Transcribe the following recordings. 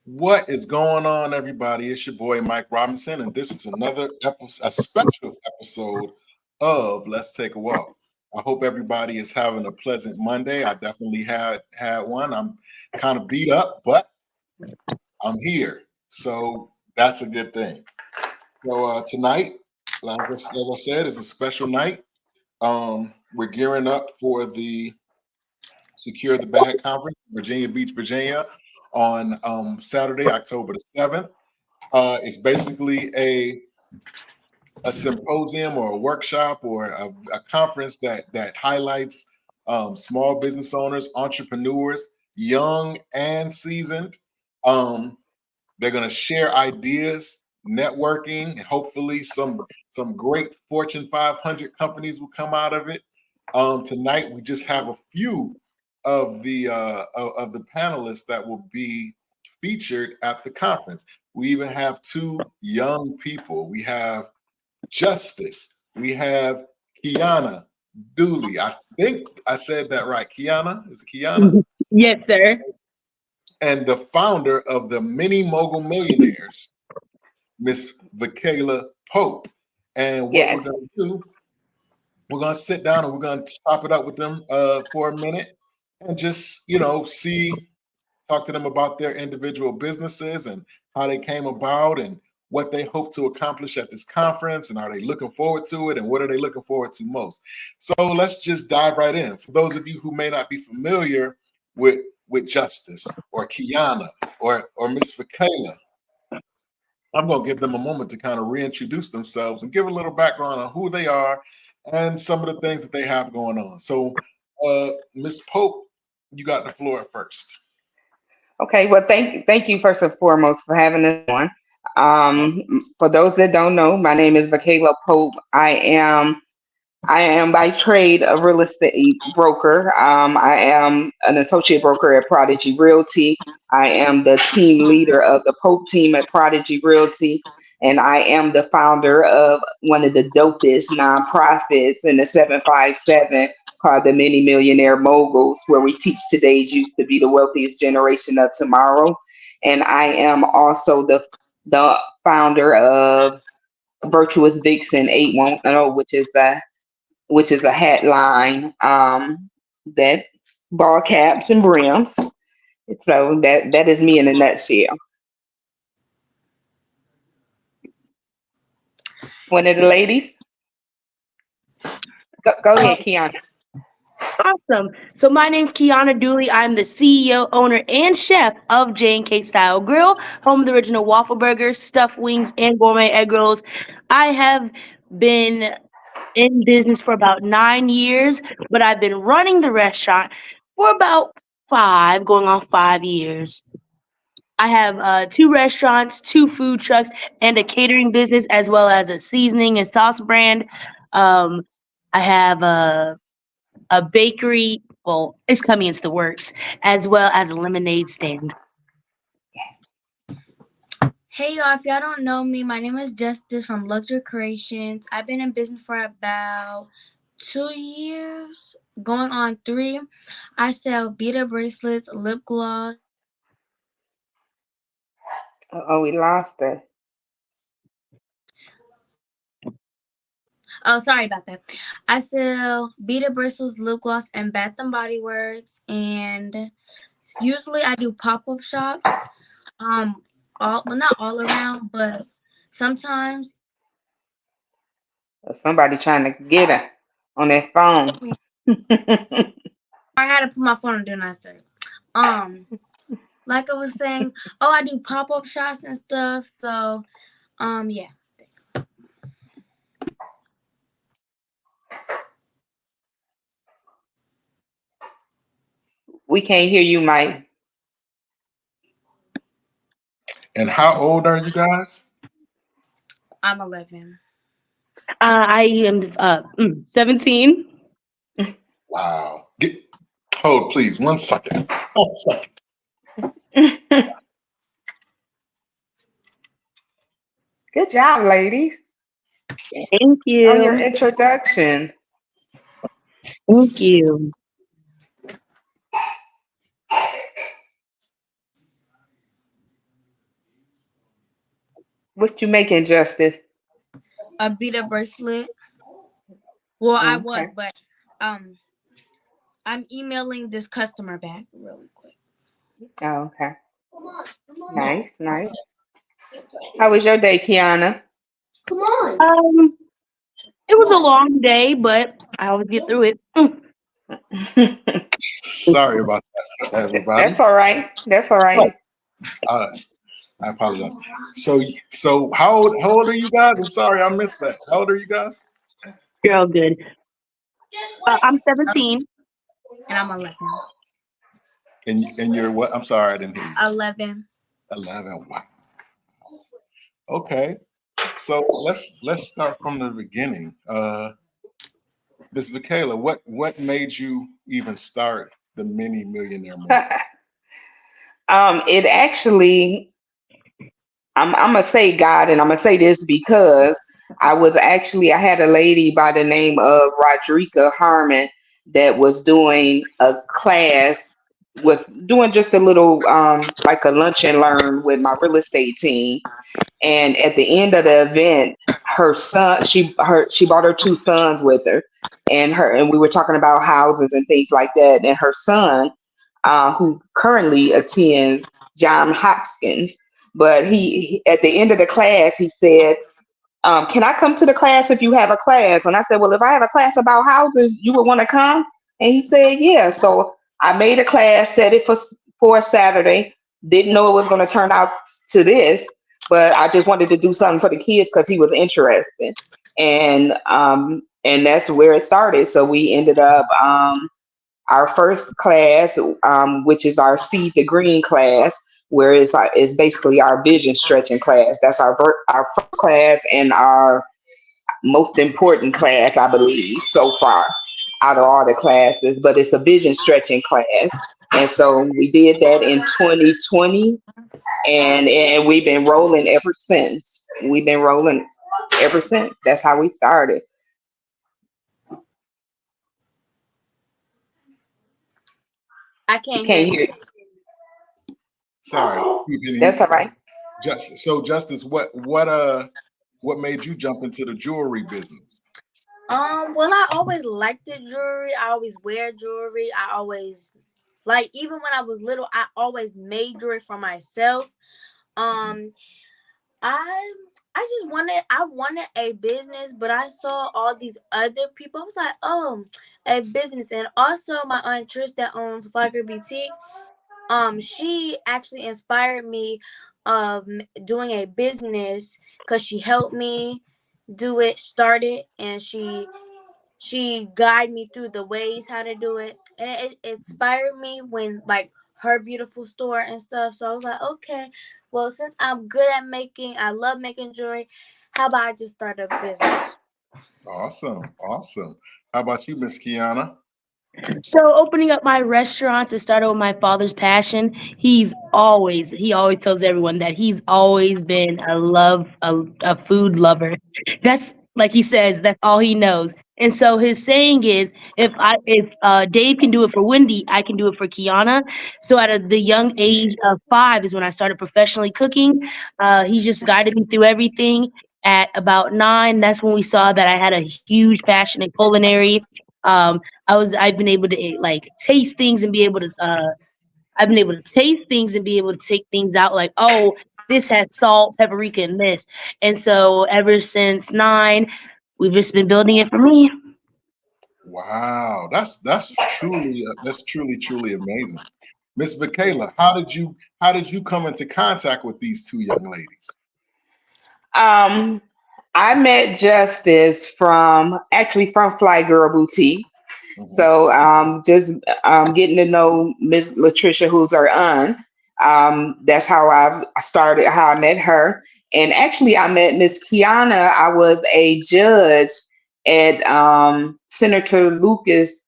What is going on, everybody? It's your boy Mike Robinson, and this is another a special episode of Let's Take a Walk. I hope everybody is having a pleasant Monday. I definitely had one. I'm kind of beat up, but I'm here, so that's a good thing. So tonight, as I said, is a special night. We're gearing up for the Secure the Bag Conference in Virginia Beach, Virginia, on Saturday, October the 7th. It's basically a symposium or a workshop or a conference that highlights small business owners, entrepreneurs, young and seasoned. They're going to share ideas, networking, and hopefully some great Fortune 500 companies will come out of it. Tonight, we just have a few of the panelists that will be featured at the conference. We even have two young people. We have Justice. We have Kiana Dooley. I think I said that right. Kiana? Is it Kiana? Yes, sir. And the founder of the Mini Mogul Millionaires, Miss Vickayla Pope. And what we're going to do, we're going to sit down and we're going to chop it up with them for a minute and just, talk to them about their individual businesses and how they came about and what they hope to accomplish at this conference, and are they looking forward to it, and what are they looking forward to most. So let's just dive right in. For those of you who may not be familiar with Justice or Kiana or Miss Vickayla, I'm going to give them a moment to kind of reintroduce themselves and give a little background on who they are and some of the things that they have going on. So Miss Pope, you got the floor first. Okay, well, thank you first and foremost for having us on. For those that don't know, my name is Vickayla Pope. I am by trade a real estate broker. I am an associate broker at Prodigy Realty. I am the team leader of the Pope team at Prodigy Realty, and I am the founder of one of the dopest nonprofits in the 757 called the Mini Millionaire Moguls, where we teach today's youth to be the wealthiest generation of tomorrow. And I am also the founder of Virtuous Vixen 810, which is a hat line that ball caps and brims. So that is me in a nutshell. One of the ladies. Go ahead, Kiana. Awesome. So my name's Kiana Dooley. I'm the CEO, owner, and chef of J&K Style Grill, home of the original waffle burgers, stuffed wings, and gourmet egg rolls. I have been in business for about 9 years, but I've been running the restaurant for about 5 years. I have 2 restaurants, 2 food trucks, and a catering business, as well as a seasoning and sauce brand. I have a bakery. Well, it's coming into the works, as well as a lemonade stand. Hey y'all, if y'all don't know me, my name is Justice from Luxury Creations. I've been in business for about 2 years, going on 3. I sell beaded bracelets, lip gloss. Oh, we lost her. Oh, sorry about that. I sell beaded bracelets, lip gloss, and Bath and Body Works. And usually I do pop-up shops. Not all around, but sometimes. Somebody trying to get her on that phone. I had to put my phone on Do Not Disturb. Like I was saying, I do pop-up shops and stuff. So, yeah. We can't hear you, Mike. And how old are you guys? I'm 11. I am 17. Wow. Hold, please, 1 second. 1 second. Good job, ladies, Thank on your you. introduction. Thank you. What you making, Justice? A beater bracelet. Well, I was, Okay. but um, I'm emailing this customer back really quick. Oh, okay. Nice, nice. How was your day, Kiana? Um, it was a long day, but I always get through it. Sorry about that, everybody. That's all right. That's all Oh, right. uh, I apologize. So how old are you guys? I'm sorry, I missed that. How old are you guys? You're all good. I'm 17. And I'm 11. And you're what? I'm sorry, I didn't hear you. 11. 11. Wow. Okay. So let's start from the beginning. Miss Vickayla, what made you even start the Mini Millionaire Movement? It actually, I'm gonna say God, and I'm gonna say this because I had a lady by the name of Rodrika Harmon that was doing a class, was doing just a little like a lunch and learn with my real estate team. And at the end of the event, her son, she brought her two sons with her, and we were talking about houses and things like that. And her son, who currently attends John Hopkins, but he at the end of the class he said, "Can I come to the class if you have a class?" And I said, "Well, if I have a class about houses, you would want to come." And he said, "Yeah." So I made a class, set it for a Saturday. Didn't know it was going to turn out to this, but I just wanted to do something for the kids because he was interested, and that's where it started. So we ended up our first class, which is our Seed to Green class, where it's basically our vision stretching class. That's our first class and our most important class, I believe, so far out of all the classes. But it's a vision stretching class, and so we did that in 2020, and we've been rolling ever since. We've been rolling ever since. That's how we started. I You can't hear can't you. hear. Sorry. Keep hitting That's you. all right. Justice, what made you jump into the jewelry business? Well, I always liked the jewelry. I always wear jewelry. I always even when I was little, I always made jewelry for myself. Um, I I wanted a business, but I saw all these other people. I was like, oh, a business. And also my aunt Trish that owns Flagger Boutique, she actually inspired me of doing a business because she helped me do it, start it, and she guided me through the ways how to do it, and it inspired me when her beautiful store and stuff. So I was like, okay, well, since I'm good at I love making jewelry, how about I just start a business? Awesome. How about you, Miss Kiana? So opening up my restaurants, it started with my father's passion. He always tells everyone that he's always been a food lover. That's like he says, that's all he knows. And so his saying is, if Dave can do it for Wendy, I can do it for Kiana. So at the young age of 5 is when I started professionally cooking. He just guided me through everything. At about 9, that's when we saw that I had a huge passion in culinary. Um, I've been able to taste things and be able to I've been able to taste things and be able to take things out like, oh, this has salt, paprika, and this. And so ever since 9, we've just been building it for me. Wow, that's truly amazing. Miss Vickayla, how did you come into contact with these two young ladies? Um, I met Justice from Fly Girl Boutique. Mhm. So just getting to know Miss Latricia, who's her aunt. That's how I started, how I met her. And actually, I met Miss Kiana. I was a judge at Senator Lucas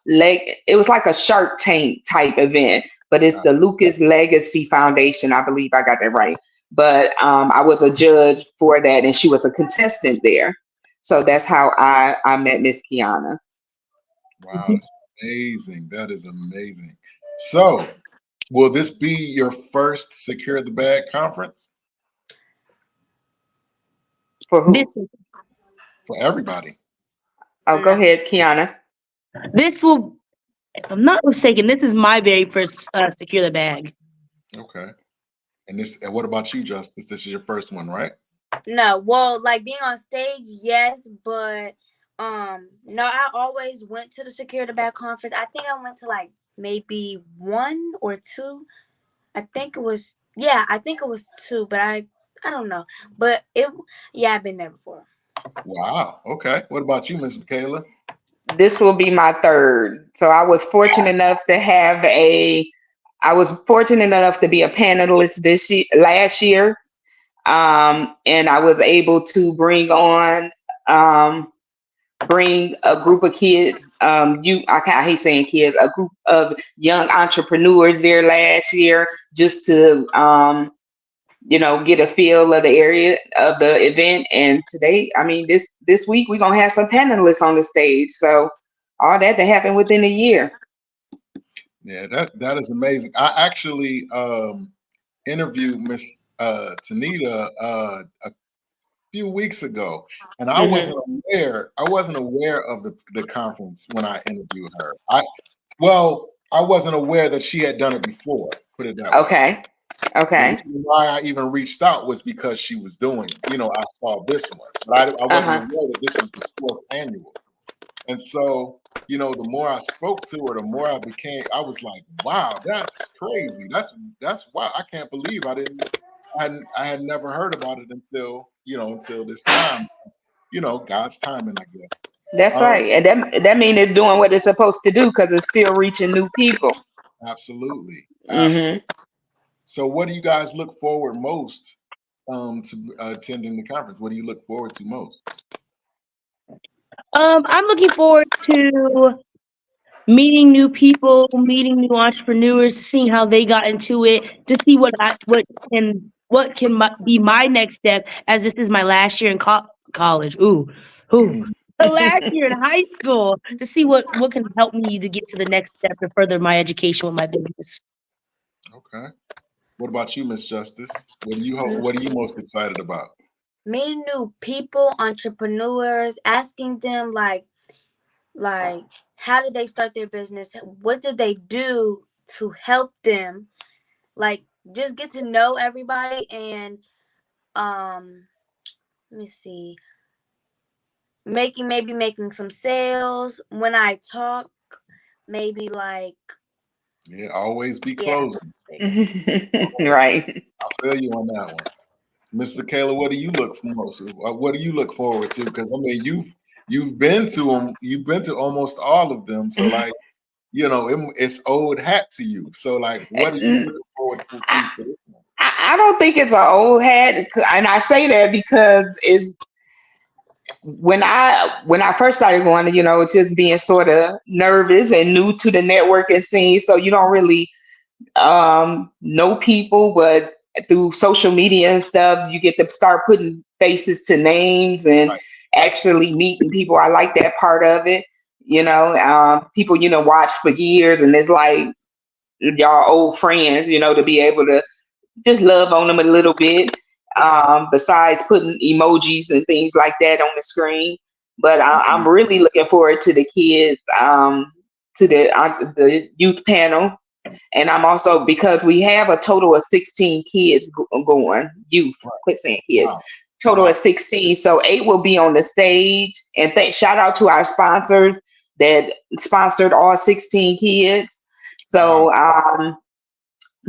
it was like a Shark Tank type event, but it's the Lucas Legacy Foundation. I believe I got that right. but I was a judge for that, and she was a contestant there. So that's how I met Miss Kiana. Wow, that's amazing. That is amazing. So, will this be your first Secure the Bag conference? For who? For everybody. Oh, go ahead, Kiana. This will, if I'm not mistaken, this is my very first Secure the Bag. Okay. And what about you, Justice? This is your first one, right? No, well, like being on stage, yes, but no, I always went to the Security Bag conference. I think I went to like maybe one or two. I think it was two, but I don't know. But I've been there before. Wow. Okay. What about you, Miss Vickayla? This will be my third. So I was fortunate enough to be a panelist last year. And I was able to um, bring a group of kids, I hate saying kids, a group of young entrepreneurs there last year just to, get a feel of the area of the event. And today, I mean, this week we're gonna have some panelists on the stage. So all that happened within a year. Yeah, that is amazing. I actually interviewed Miss Tanita a few weeks ago, and I wasn't aware. I wasn't aware of the conference when I interviewed her. I wasn't aware that she had done it before. Put it that way. Okay. Why I even reached out was because she was doing. I saw this one, but I wasn't aware that this was the fourth annual. And so, the more I spoke to her, the more I was like, wow, that's crazy. That's why I can't believe I had never heard about it until this time. God's timing, I guess. That's right. And that means it's doing what it's supposed to do because it's still reaching new people. Absolutely. Mm-hmm. So what do you guys look forward most to attending the conference? What do you look forward to most? I'm looking forward to meeting new people, meeting new entrepreneurs, seeing how they got into it, to see what can be my next step, as this is my last year in college. The last year in high school, to see what can help me to get to the next step to further my education with my business. Okay. What about you, Miss Justice? What are you most excited about? Meeting new people, entrepreneurs, asking them like how did they start their business? What did they do to help them? Like just get to know everybody and let me see. Making some sales. When I talk, maybe like always be closing. Right. I feel you on that one. Miss Vickayla, what do you look for most? What do you look forward to? Because I mean, you've been to them. You've been to almost all of them. So like, it's old hat to you. So like, what are you looking forward to for this one? I don't think it's an old hat, and I say that because it's when I first started going, just being sort of nervous and new to the networking scene, so you don't really know people, but through social media and stuff, you get to start putting faces to names and actually meeting people. I like that part of it. People watch for years, and it's like y'all old friends. To be able to just love on them a little bit. Besides putting emojis and things like that on the screen, but I'm really looking forward to the kids, to the youth panel. And I'm also, because we have a total of 16 kids going, youth, quit saying kids, total of 16. So 8 will be on the stage. And shout out to our sponsors that sponsored all 16 kids. So,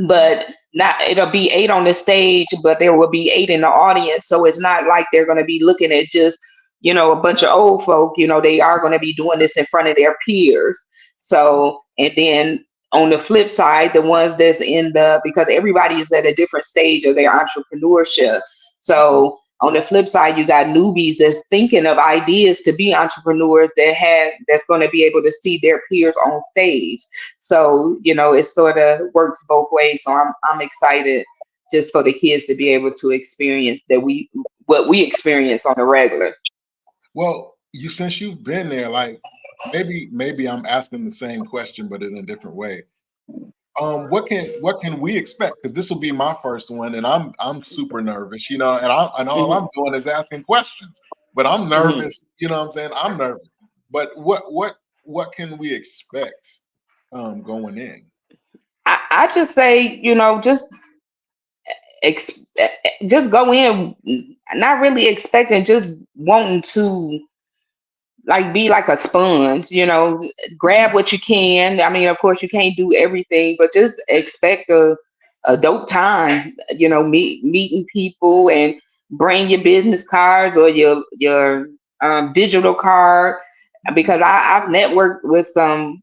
but not, it'll be 8 on the stage, but there will be 8 in the audience. So it's not like they're going to be looking at just, a bunch of old folk. They are going to be doing this in front of their peers. So, and then on the flip side, the ones that's because everybody is at a different stage of their entrepreneurship. So on the flip side, you got newbies that's thinking of ideas to be entrepreneurs that's going to be able to see their peers on stage. So, it sort of works both ways. So I'm excited just for the kids to be able to experience what we experience on a regular. Well, since you've been there, like maybe I'm asking the same question, but in a different way. What can we expect? Because this will be my first one, and I'm super nervous, and all I'm doing is asking questions. But I'm nervous, you know what I'm saying? I'm nervous. But what can we expect going in? I just say, ex- just go in, not really expecting, just wanting to like be like a sponge, grab what you can. I mean, of course, you can't do everything, but just expect a dope time. Meeting people and bring your business cards or your digital card, because I've networked with some.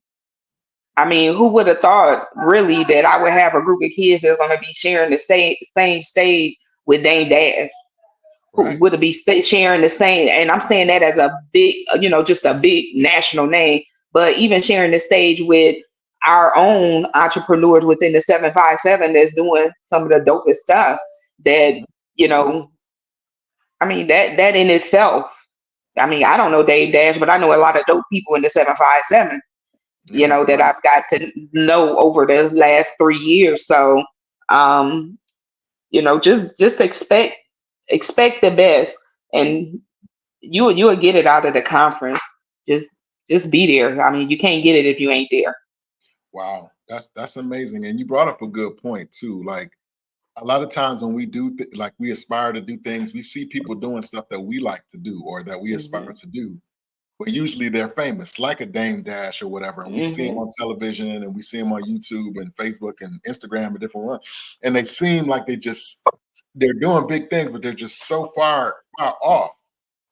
I mean, who would have thought really that I would have a group of kids that's going to be sharing the same stage with Dame Dash? Who Right. would be sharing the same? And I'm saying that as a big, just a big national name, but even sharing the stage with our own entrepreneurs within the 757 that's doing some of the dopest stuff. That you know, I mean that in itself. I mean, I don't know Dave Dash, but I know a lot of dope people in the 757. Yeah. That I've got to know over the last 3 years. So, um, just expect the best, and you'll get it out of the conference. Just just be there. I mean, you can't get it if you ain't there. Wow, that's amazing. And you brought up a good point too. Like a lot of times when we do like we aspire to do things, we see people doing stuff that we like to do or that we aspire to do. But usually they're famous, like a Dame Dash or whatever. And we see them on television and we see them on YouTube and Facebook and Instagram and different ones. And they seem like they're doing big things, but they're just so far off.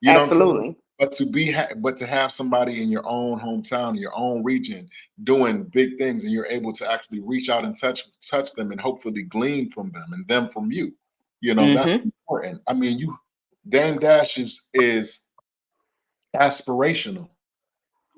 You know what I'm saying? Absolutely. But to have somebody in your own hometown, your own region, doing big things, and you're able to actually reach out and touch them, and hopefully glean from them and them from you. That's important. I mean, Dame Dash is aspirational,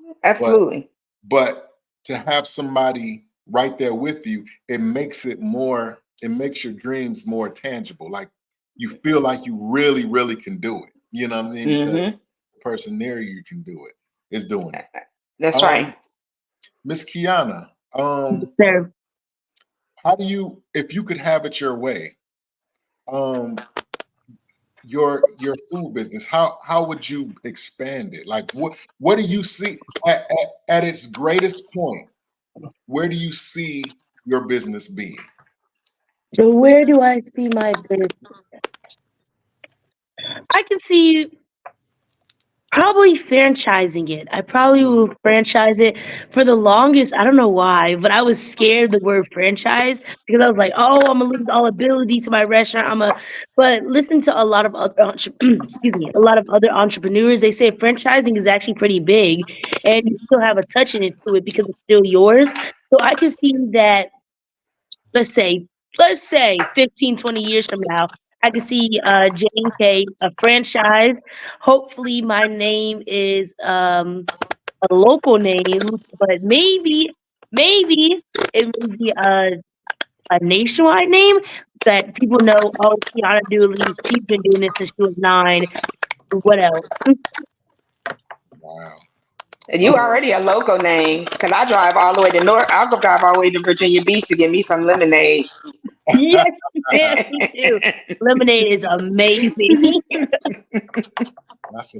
but Absolutely. but to have somebody right there with you, it makes your dreams more tangible. Like you feel like you really, really can do it. You know what I mean? Because the person near you can do it, is doing it. That's right. Miss Kiana, Yes, sir. how do you, if you could have it your way, um, your food business, how would you expand it? Like what do you see at its greatest point? Where do you see your business being? So where do I see my business? I can see probably franchising it. I probably will franchise it for the longest. I don't know why, but I was scared of the word franchise because I was like, "Oh, I'm gonna lose all ability to my restaurant." But listen to a lot of other excuse me, a lot of other entrepreneurs. They say franchising is actually pretty big, and you still have a touch in it to it because it's still yours. So I can see that let's say let's say 15, 20 years from now, I can see J&K a franchise. Hopefully my name is a local name, but maybe it may be a nationwide name that people know. Oh, Kiana Dooley, she's been doing this since she was 9. What else? Wow. You already a local name, because I drive all the way to North. I'll go drive all the way to Virginia Beach to get me some lemonade. Yes, man, me too. Lemonade is amazing. That's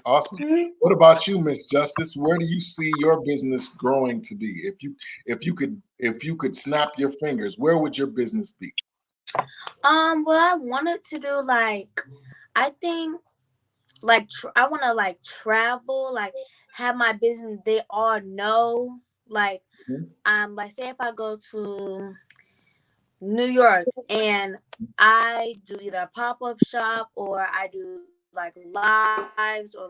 awesome. What about you, Miss Justice? Where do you see your business growing to be? If you could snap your fingers, where would your business be? Well, I wanted to do I think I want to travel, have my business. They all know, say if I go to New York and I do either a pop-up shop or I do lives or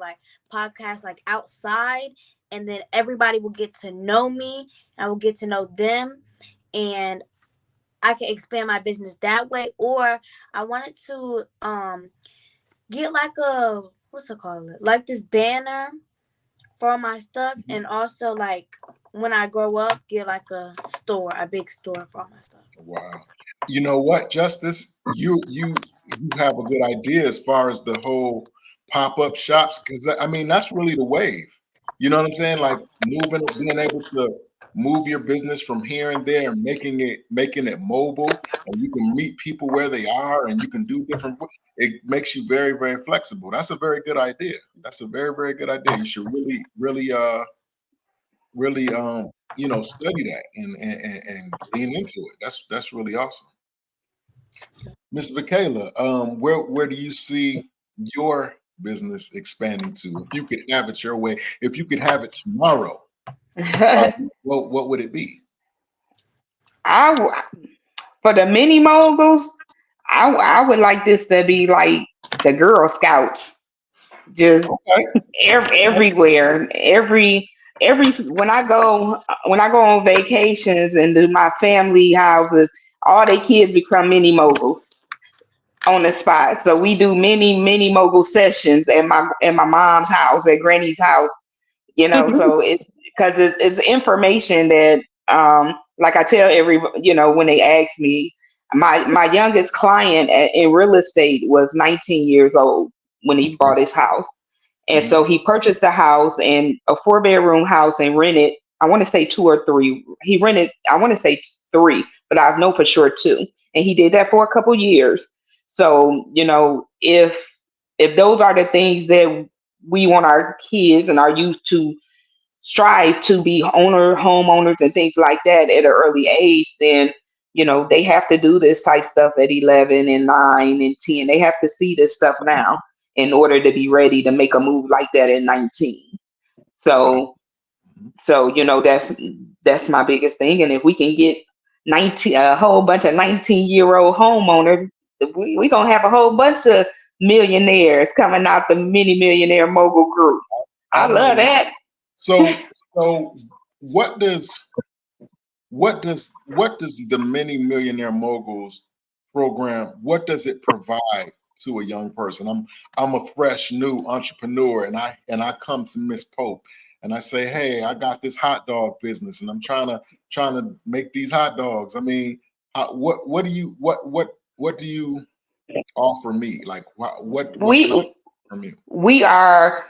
podcasts outside, and then everybody will get to know me and I will get to know them, and I can expand my business that way. Or I wanted to get a what's it called? This banner for all my stuff, and also when I grow up, get a store, a big store for all my stuff. Wow. You know what, Justice? You have a good idea as far as the whole pop-up shops, because I mean that's really the wave. You know what I'm saying? Like being able to move your business from here and there and making it mobile, and you can meet people where they are, and you can do different. It makes you very, very flexible. That's a very good idea. That's a very, very good idea. You should really study that and lean into it. That's really awesome. Miss Vickayla, where do you see your business expanding to? If you could have it your way, if you could have it tomorrow, uh, what would it be? I w- for the mini moguls, I would like this to be like the Girl Scouts, just Okay. everywhere. Every when I go on vacations and do my family houses, all they kids become mini moguls on the spot. So we do mini mogul sessions at my mom's house, at Granny's house. So it's because it's information that like I tell when they ask me, my youngest client in real estate was 19 years old when he bought his house, and Mhm. so he purchased the house, and a 4-bedroom house, and rented, I want to say two or three. He rented, I want to say three, but I know for sure two. And he did that for a couple years. So, if those are the things that we want our kids and our youth to strive to be homeowners and things like that at an early age, then they have to do this type stuff at 11 and 9 and 10. They have to see this stuff now in order to be ready to make a move like that at 19. That's- So mhm. that's my biggest thing. And if we can get 19 a whole bunch of 19-year-old homeowners, we gonna have a whole bunch of millionaires coming out the mini millionaire mogul group. I I know. love that. So what does the Mini Millionaire Moguls program, what does it provide to a young person? I'm a fresh new entrepreneur, and I come to Miss Pope and I say, hey, I got this hot dog business and I'm trying to make these hot dogs. I mean, what do you offer me? Like what can I We from you? we are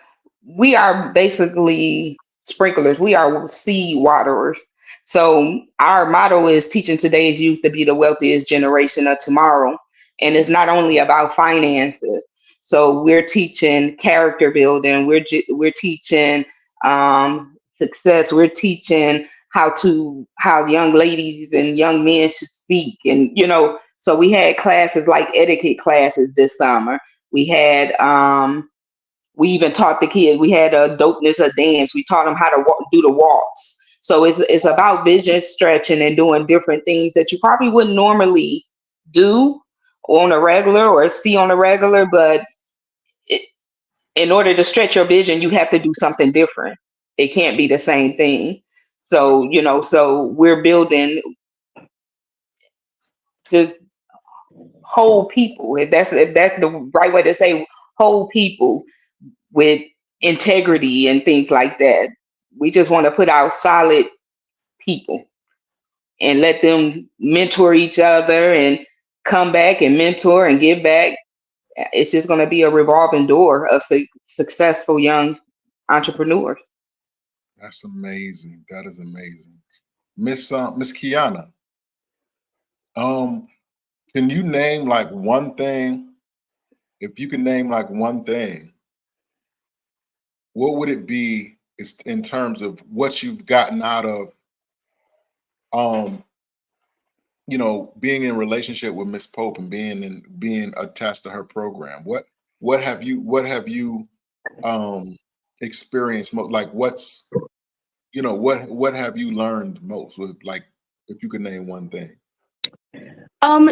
we are basically sprinklers. We are seed waterers. So our motto is teaching today's youth to be the wealthiest generation of tomorrow. And it's not only about finances. So we're teaching character building. We're teaching success. We're teaching how young ladies and young men should speak. And so we had classes like etiquette classes this summer. We had we even taught the kids. We had a dopeness of dance. We taught them how to do the walks. So it's about vision stretching and doing different things that you probably wouldn't normally do on a regular or see on a regular. But it, in order to stretch your vision, you have to do something different. It can't be the same thing. So That's so we're building just whole people. If that's the right way to say, whole people with integrity and things like that. We just want to put out solid people and let them mentor each other and come back and mentor and give back. It's just going to be a revolving door of successful young entrepreneurs. that's amazing. That is amazing. Miss Kiana, um, can you name like one thing? If you could name like one thing, what would it be? Is in terms of what you've gotten out of um, being in relationship with Miss Pope and being attached to her program. What have you experienced most? Like what have you learned most with, like, if you could name one thing?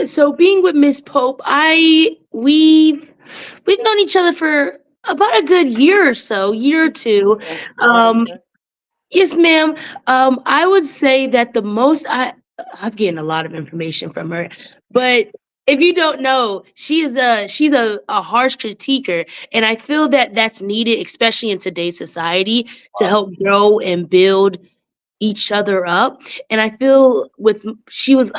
So being with Miss Pope, we've known each other for about a good year or so, year or two. Um, yes, ma'am. I would say that I'm getting a lot of information from her, but if you don't know, she's a harsh critiquer, and I feel that that's needed, especially in today's society, to help grow and build each other up. And I feel with she was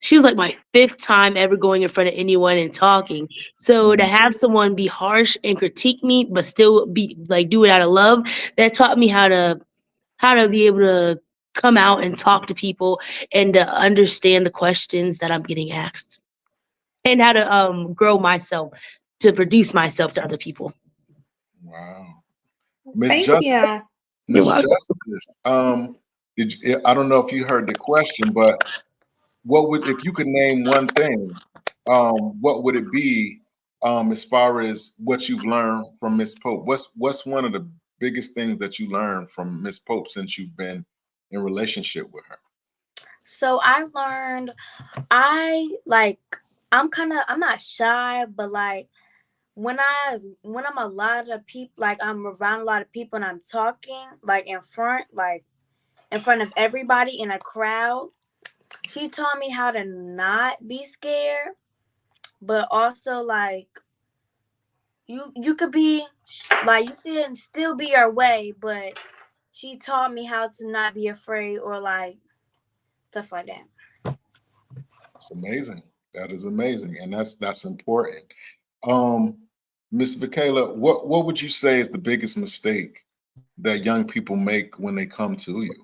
she was like my fifth time ever going in front of anyone and talking. So to Mhm. have someone be harsh and critique me, but still be like do it out of love, that taught me how to be able to come out and talk to people and to understand the questions that I'm getting asked and how to grow myself to produce myself to other people. Wow. Miss Thank Justice, you. You're Miss welcome. Justice, I don't know if you heard the question, but what would, if you could name one thing, what would it be, as far as what you've learned from Miss Pope? What's one of the biggest things that you learned from Miss Pope since you've been in relationship with her? So I learned I like I'm not shy, but like when I'm a lot of people, like I'm around a lot of people and I'm talking like in front of everybody in a crowd, she taught me how to not be scared, but also like you could be like you can still be your way, but she taught me how to not be afraid or like stuff like that. It's amazing. That is amazing, and that's important. Um, Miss Vickayla, what would you say is the biggest mistake that young people make when they come to you?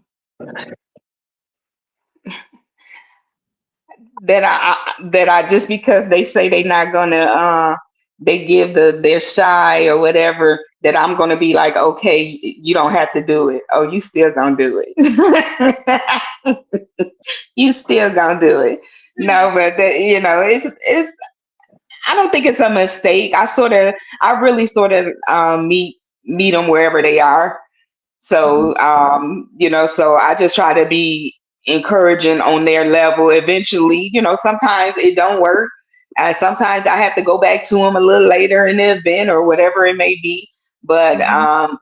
That I just because they say they not gonna they give they're shy or whatever, that I'm gonna be like, okay, you don't have to do it. Oh, you still gonna do it. You still gonna do it. No, but it's I don't think it's a mistake. I really sort of meet them wherever they are. Mhm. So, so I just try to be encouraging on their level. Eventually, sometimes it don't work. And sometimes I have to go back to them a little later in the event or whatever it may be. But, Mhm.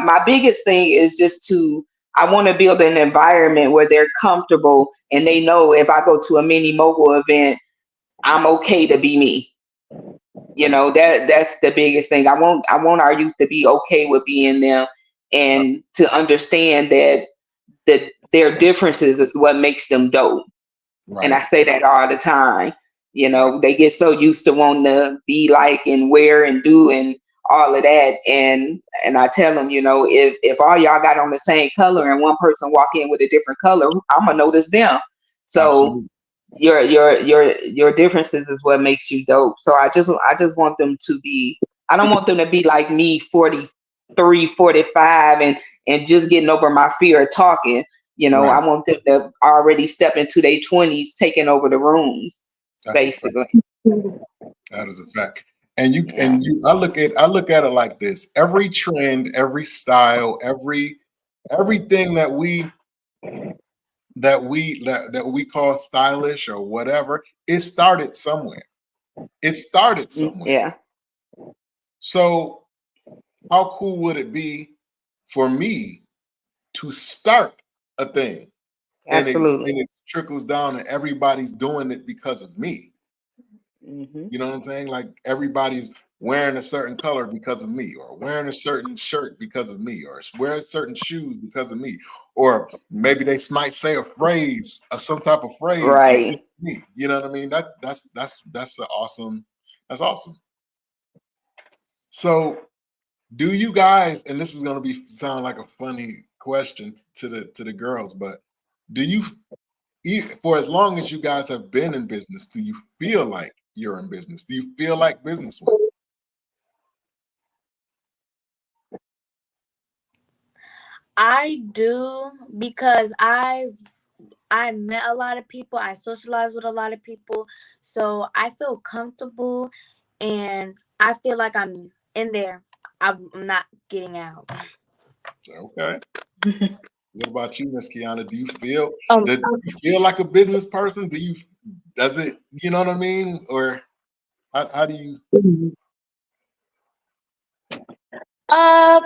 my biggest thing is just I want to build an environment where they're comfortable and they know if I go to a mini mogul event, I'm okay to be me. That's the biggest thing. I want our youth to be okay with being them Uh, and to understand that their differences is what makes them dope. And I Right. say that all the time. Right. They get so used to wanting to be like and wear and do and all of that. And I tell them, if all y'all got on the same color and one person walk in with a different color, I'm gonna notice them. So Absolutely. your differences is what makes you dope. So I just want them to be. I don't want them to be like me, 43, 45, and just getting over my fear of talking. Right. I want them to already step into their 20s, taking over the rooms, That's a fact. basically. That is a fact. And you Yeah, and you I look at it like this. Every trend, every style, everything that we call stylish or whatever, it started somewhere. It started somewhere. yeah, So how cool would it be for me to start a thing and absolutely. it trickles down and everybody's doing it because of me? Hmm. You know what I'm saying? Like everybody's wearing a certain color because of me, or wearing a certain shirt because of me, or wearing certain shoes because of me, or maybe they might say a phrase or some type of phrase because Right. of me. You know what I mean? That's awesome. That's awesome. So, do you guys? And this is going to be sound like a funny question to the girls, but do you, for as long as you guys have been in business, do you feel like you're in business? Do you feel like businesswomen? I do because I met a lot of people. I socialized with a lot of people. So I feel comfortable and I feel like I'm in there. I'm not getting out. Okay. What about you, Miss Kiana? Um, Do you feel like a business person? Does it, you know what I mean? Or how do you? uh,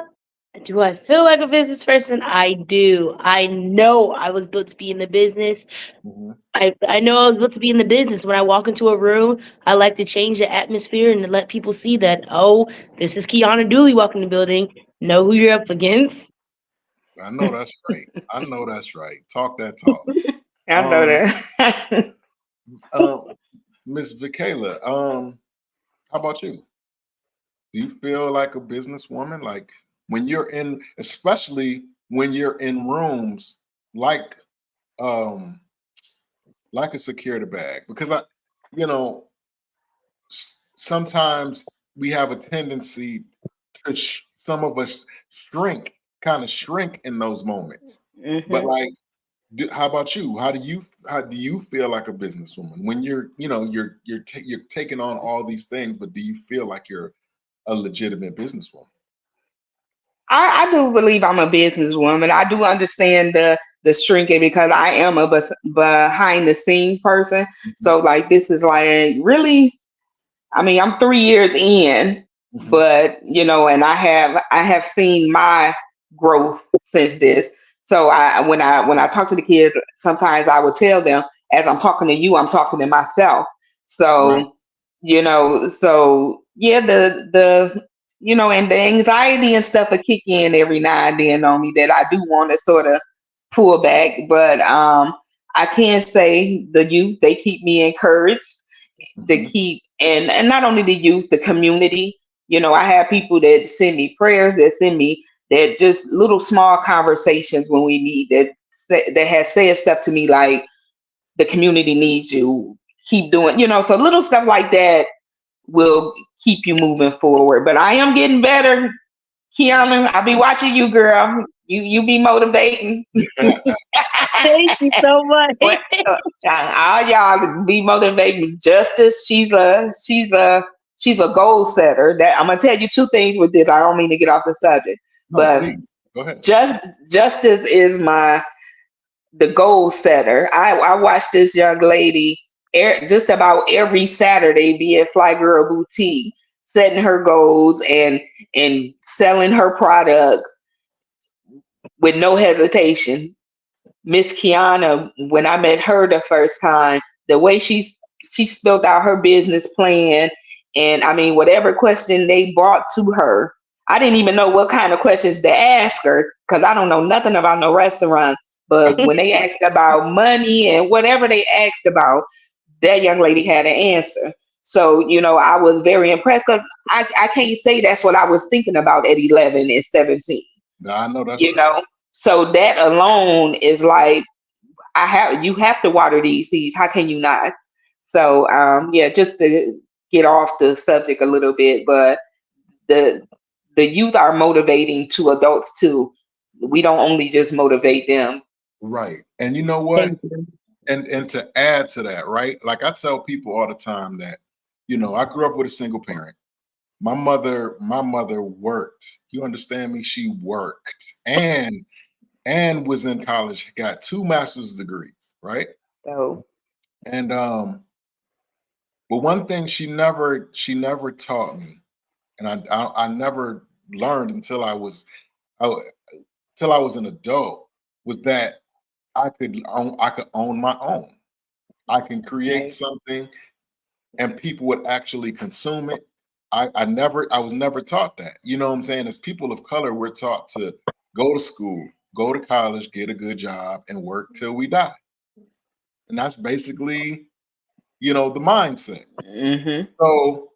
do I feel like a business person? I do. I know I was built to be in the business. Mhm. I know I was built to be in the business. When I walk into a room, I like to change the atmosphere and to let people see that, oh, this is Kiana Dooley walking the building. Know who you're up against. I know that's right. I know that's right. Talk that talk. I know Um, that. Miss Vickayla, how about you? Do you feel like a businesswoman? Like when you're in, especially when you're in rooms like um like a security bag? Because you know, sometimes we have a tendency to some of us kind of shrink in those moments. But like, how about you? How do you feel like a businesswoman when you're taking on all these things, but do you feel like you're a legitimate businesswoman? I do believe I'm a businesswoman. I do understand the shrinking because I am a behind the scene person. Mhm, So like this is like really, I mean, I'm 3 years in, mhm, but and I have seen my growth since this. So when I talk to the kids, sometimes I would tell them, as I'm talking to you, I'm talking to myself. right. So so yeah, and the anxiety and stuff will kick in every now and then on me that I do want to sort of pull back, but I can say the youth, they keep me encouraged to Mhm, keep, and not only the youth, the community. I have people that send me prayers, that send me that just little small conversations when we meet, that has said stuff to me like the community needs you, keep doing, so little stuff like that will keep you moving forward. But I am getting better, Kiana. I'll be watching you, girl. You be motivating. Thank you so much. Well, all y'all be motivating. Justice, she's a goal setter. That I'm gonna tell you two things with this. I don't mean to get off the subject, no, but please go ahead. Justice is the goal setter. I watch this young lady just about every Saturday be at Fly Girl Boutique, setting her goals and selling her products with no hesitation. Miss Kiana, when I met her the first time, the way she spelled out her business plan, and I mean whatever question they brought to her, I didn't even know what kind of questions to ask her because I don't know nothing about no restaurant. But when they asked about money and whatever they asked about, that young lady had an answer. So I was very impressed because I can't say that's what I was thinking about at 11 and 17. No, I know that's You right. know, so that alone is like you have to water these seeds. How can you not? So yeah, just to get off the subject a little bit, but the the youth are motivating to adults too. We don't only just motivate them. Right. And you know what? Thank you. And to add to that, right? Like I tell people all the time that, I grew up with a single parent. My mother worked. You understand me? She worked and was in college, got two master's degrees, right? So And but one thing she never taught me, and I never learned I, until I was an adult, was that I could own my own. I can create right. something and people would actually consume it. I was never taught that. You know what I'm saying? As people of color, we're taught to go to school, go to college, get a good job, and work till we die. And that's basically, the mindset. Hmm. So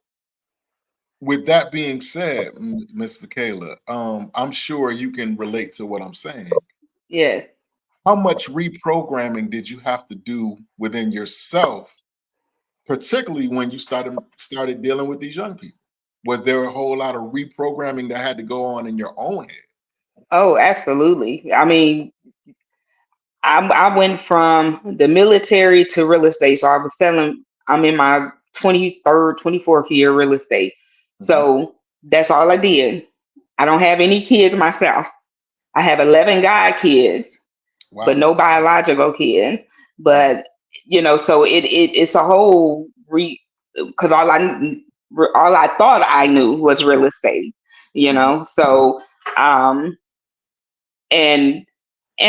with that being said, Miss Vickayla, I'm sure you can relate to what I'm saying. Yes. How much reprogramming did you have to do within yourself, particularly when you started dealing with these young people? Was there a whole lot of reprogramming that had to go on in your own head? Oh, absolutely. I mean, I went from the military to real estate. So I was selling, I'm in my 23rd, 24th year real estate. Mhm. So that's all I did. I don't have any kids myself. I have 11 guy kids, but Wow. no biological kid. But so it's a whole because all I thought I knew was real estate. Mhm. So um and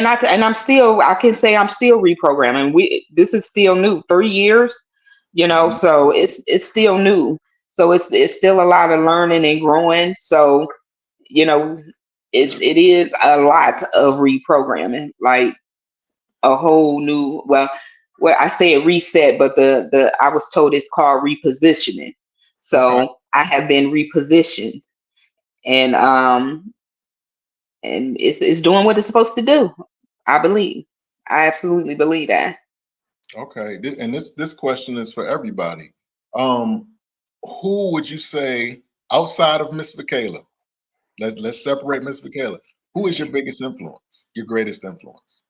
I can say I'm still reprogramming. This is still new. 3 years, Mhm. so it's still new. So it's still a lot of learning and growing. So you know it is a lot of reprogramming, like a whole new, well, well, I say a reset, but the I was told it's called repositioning. Okay. So I have been repositioned, and it's doing what it's supposed to do. I believe. I absolutely believe that. Okay. And this question is for everybody. Um, who would you say outside of Miss Vickayla? Let's separate Miss Vickayla. Who is your biggest influence? Your greatest influence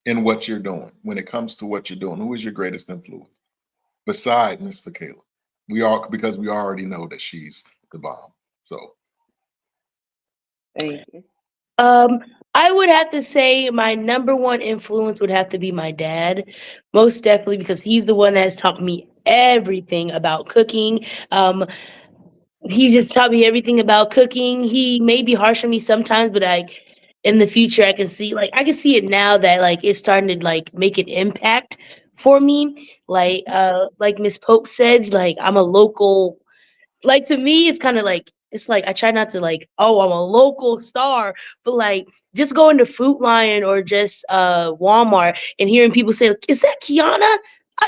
in what you're doing when it comes to what you're doing? Who is your greatest influence beside Miss Vickayla? Because we already know that she's the bomb. So Thank you. Um, I would have to say my number one influence would have to be my dad, most definitely because he's the one that has taught me everything about cooking. He just taught me everything about cooking. He may be harsh on me sometimes, but like in the future, I can see it now that like it's starting to like make an impact for me. Like Miss Pope said, like I'm a local, like to me it's kind of like it's like I try not to like, oh, I'm a local star, but like just going to Food Lion or just Walmart and hearing people say, like, is that Kiana?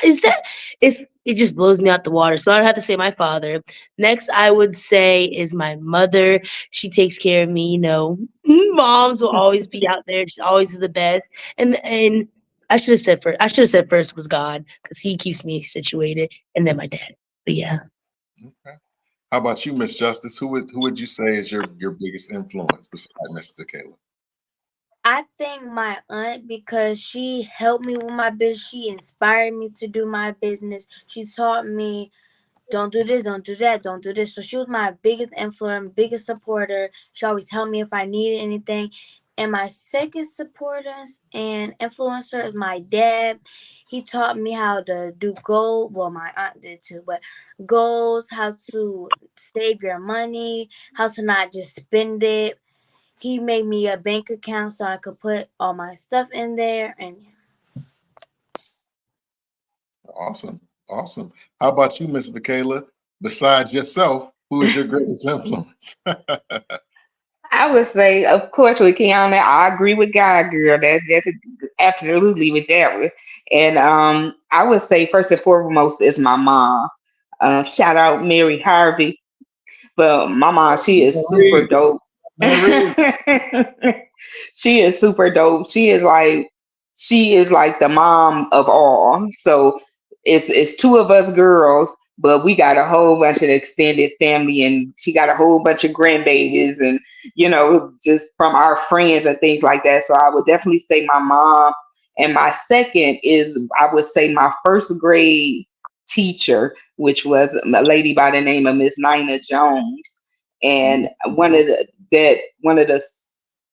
Is that it just blows me out the water. So I'd have to say my father. Next I would say is my mother. She takes care of me, you know. Moms will always be out there. She's always the best. And I should have said first was God because he keeps me situated, and then my dad. But yeah. okay. How about you, Miss Justice? Who would you say is your biggest influence beside Miss Vickayla? I think my aunt, because she helped me with my business. She inspired me to do my business. She taught me, don't do this, don't do that, don't do this. So she was my biggest influence, biggest supporter. She always told me if I needed anything. And my second supporter and influencer is my dad. He taught me how to do goals. Well, my aunt did too, but goals, how to save your money, how to not just spend it. He made me a bank account so I could put all my stuff in there. And Awesome. Awesome. How about you, Miss Vickayla? Besides yourself, who is your greatest influence? I would say, of course, with Kiana, I agree with God, girl. That's absolutely with that one. And I would say first and foremost is my mom. Shout out Mary Harvey. But my mom, she is super Read. dope. Man, read. She is super dope. She is like the mom of all. So it's two of us girls, but we got a whole bunch of extended family, and she got a whole bunch of grandbabies, and just from our friends and things like that. So I would definitely say my mom, and my second is I would say my first grade teacher, which was a lady by the name of Miss Nina Jones, and one of the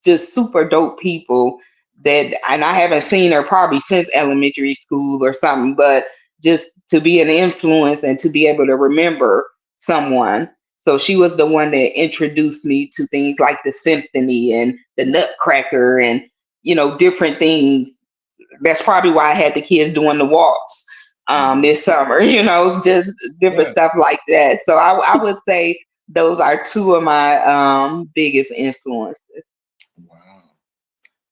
just super dope people that, and I haven't seen her probably since elementary school or something, but just to be an influence and to be able to remember someone. So she was the one that introduced me to things like the symphony and the Nutcracker and different things. That's probably why I had the kids doing the walks this summer. Just different Yeah. stuff like that. So I would say those are two of my biggest influences. Wow.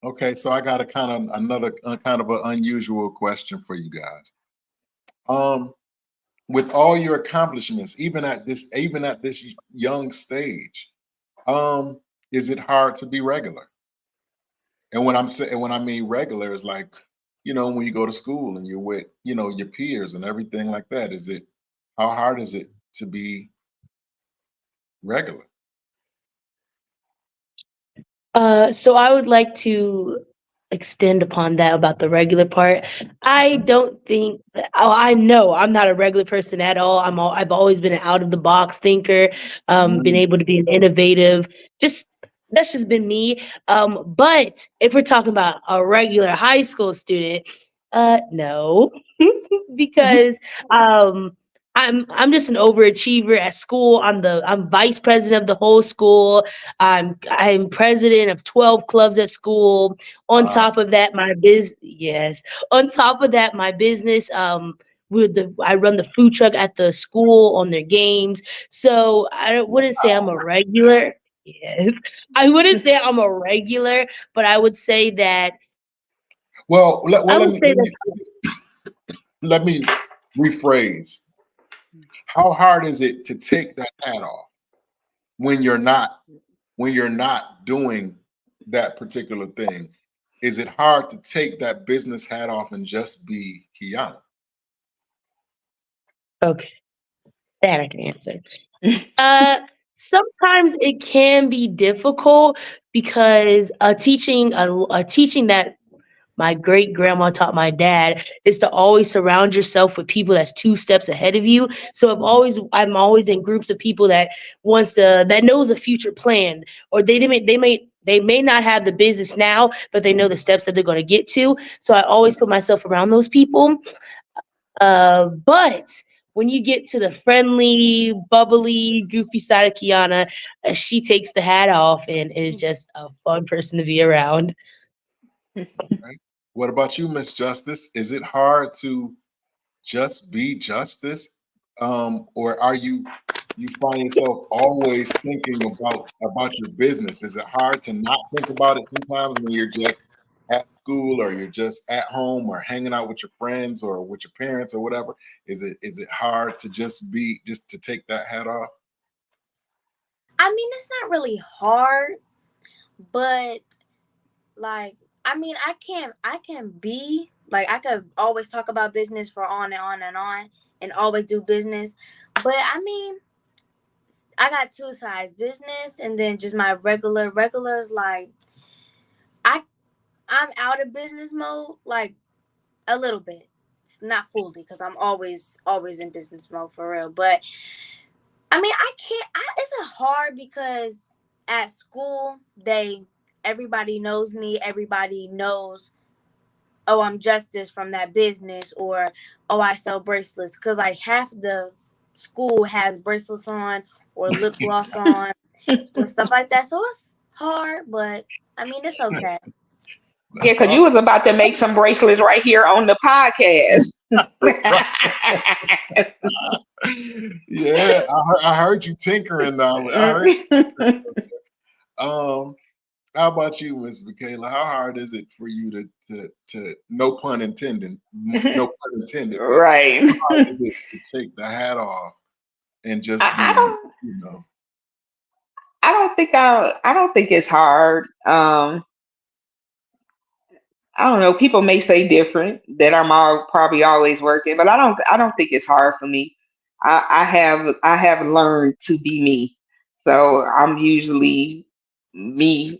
Okay, so I got a kind of another kind of an unusual question for you guys. Um, with all your accomplishments, even at this young stage, is it hard to be regular? And when I mean regular is like, when you go to school and you're with, your peers and everything like that. How hard is it to be regular? So I would like to extend upon that about the regular part. I Okay. don't think I know I'm not a regular person at all. I've always been an out of the box thinker, been Mm, able to be an innovative. Just that's just been me. But if we're talking about a regular high school student, no, because um I'm just an overachiever at school. I'm vice president of the whole school. I'm president of 12 clubs at school. On wow. top of that, my biz yes. On top of that, my business I run the food truck at the school on their games. So wouldn't say I'm a regular. Yes. I wouldn't say I'm a regular, but I would say that Well, let, well, I let would me say let that me let me rephrase. How hard is it to take that hat off when you're not doing that particular thing? Is it hard to take that business hat off and just be Kiana? Okay, that I can answer. Sometimes it can be difficult because a teaching that my great grandma taught my dad is to always surround yourself with people that's 2 steps ahead of you. So I'm always in groups of people that that knows a future plan, or they may not have the business now, but they know the steps that they're going to get to. So I always put myself around those people. But when you get to the friendly, bubbly, goofy side of Kiana, she takes the hat off and is just a fun person to be around. Right. What about you, Miss Justice? Is it hard to just be Justice, or are you find yourself always thinking about your business? Is it hard to not think about it sometimes when you're just at school, or you're just at home, or hanging out with your friends, or with your parents, or whatever? Is it hard to just to take that hat off? I mean, it's not really hard, but like, I mean, I can be like, I could always talk about business for on and on and on and always do business. But I mean, I got 2 sides, business and then just my regulars. Like, I'm out of business mode, like a little bit, not fully, because I'm always in business mode for real. But I mean, I can't. It's a hard because at school everybody knows me. Everybody knows, oh, I'm Justice from that business, or oh, I sell bracelets, because like half the school has bracelets on or lip gloss on or stuff like that. So it's hard, but I mean, it's okay. Yeah, That's because all. you was about to make some bracelets right here on the podcast. Yeah, I heard you tinkering now. I heard. How about you, Miss Vickayla? How hard is it for you to no pun intended, no pun intended, but Right. how hard is it to take the hat off and just be, I don't. you know? I don't think it's hard. I don't know. People may say different, that I'm probably always working, but I don't think it's hard for me. I have learned to be me, so I'm usually me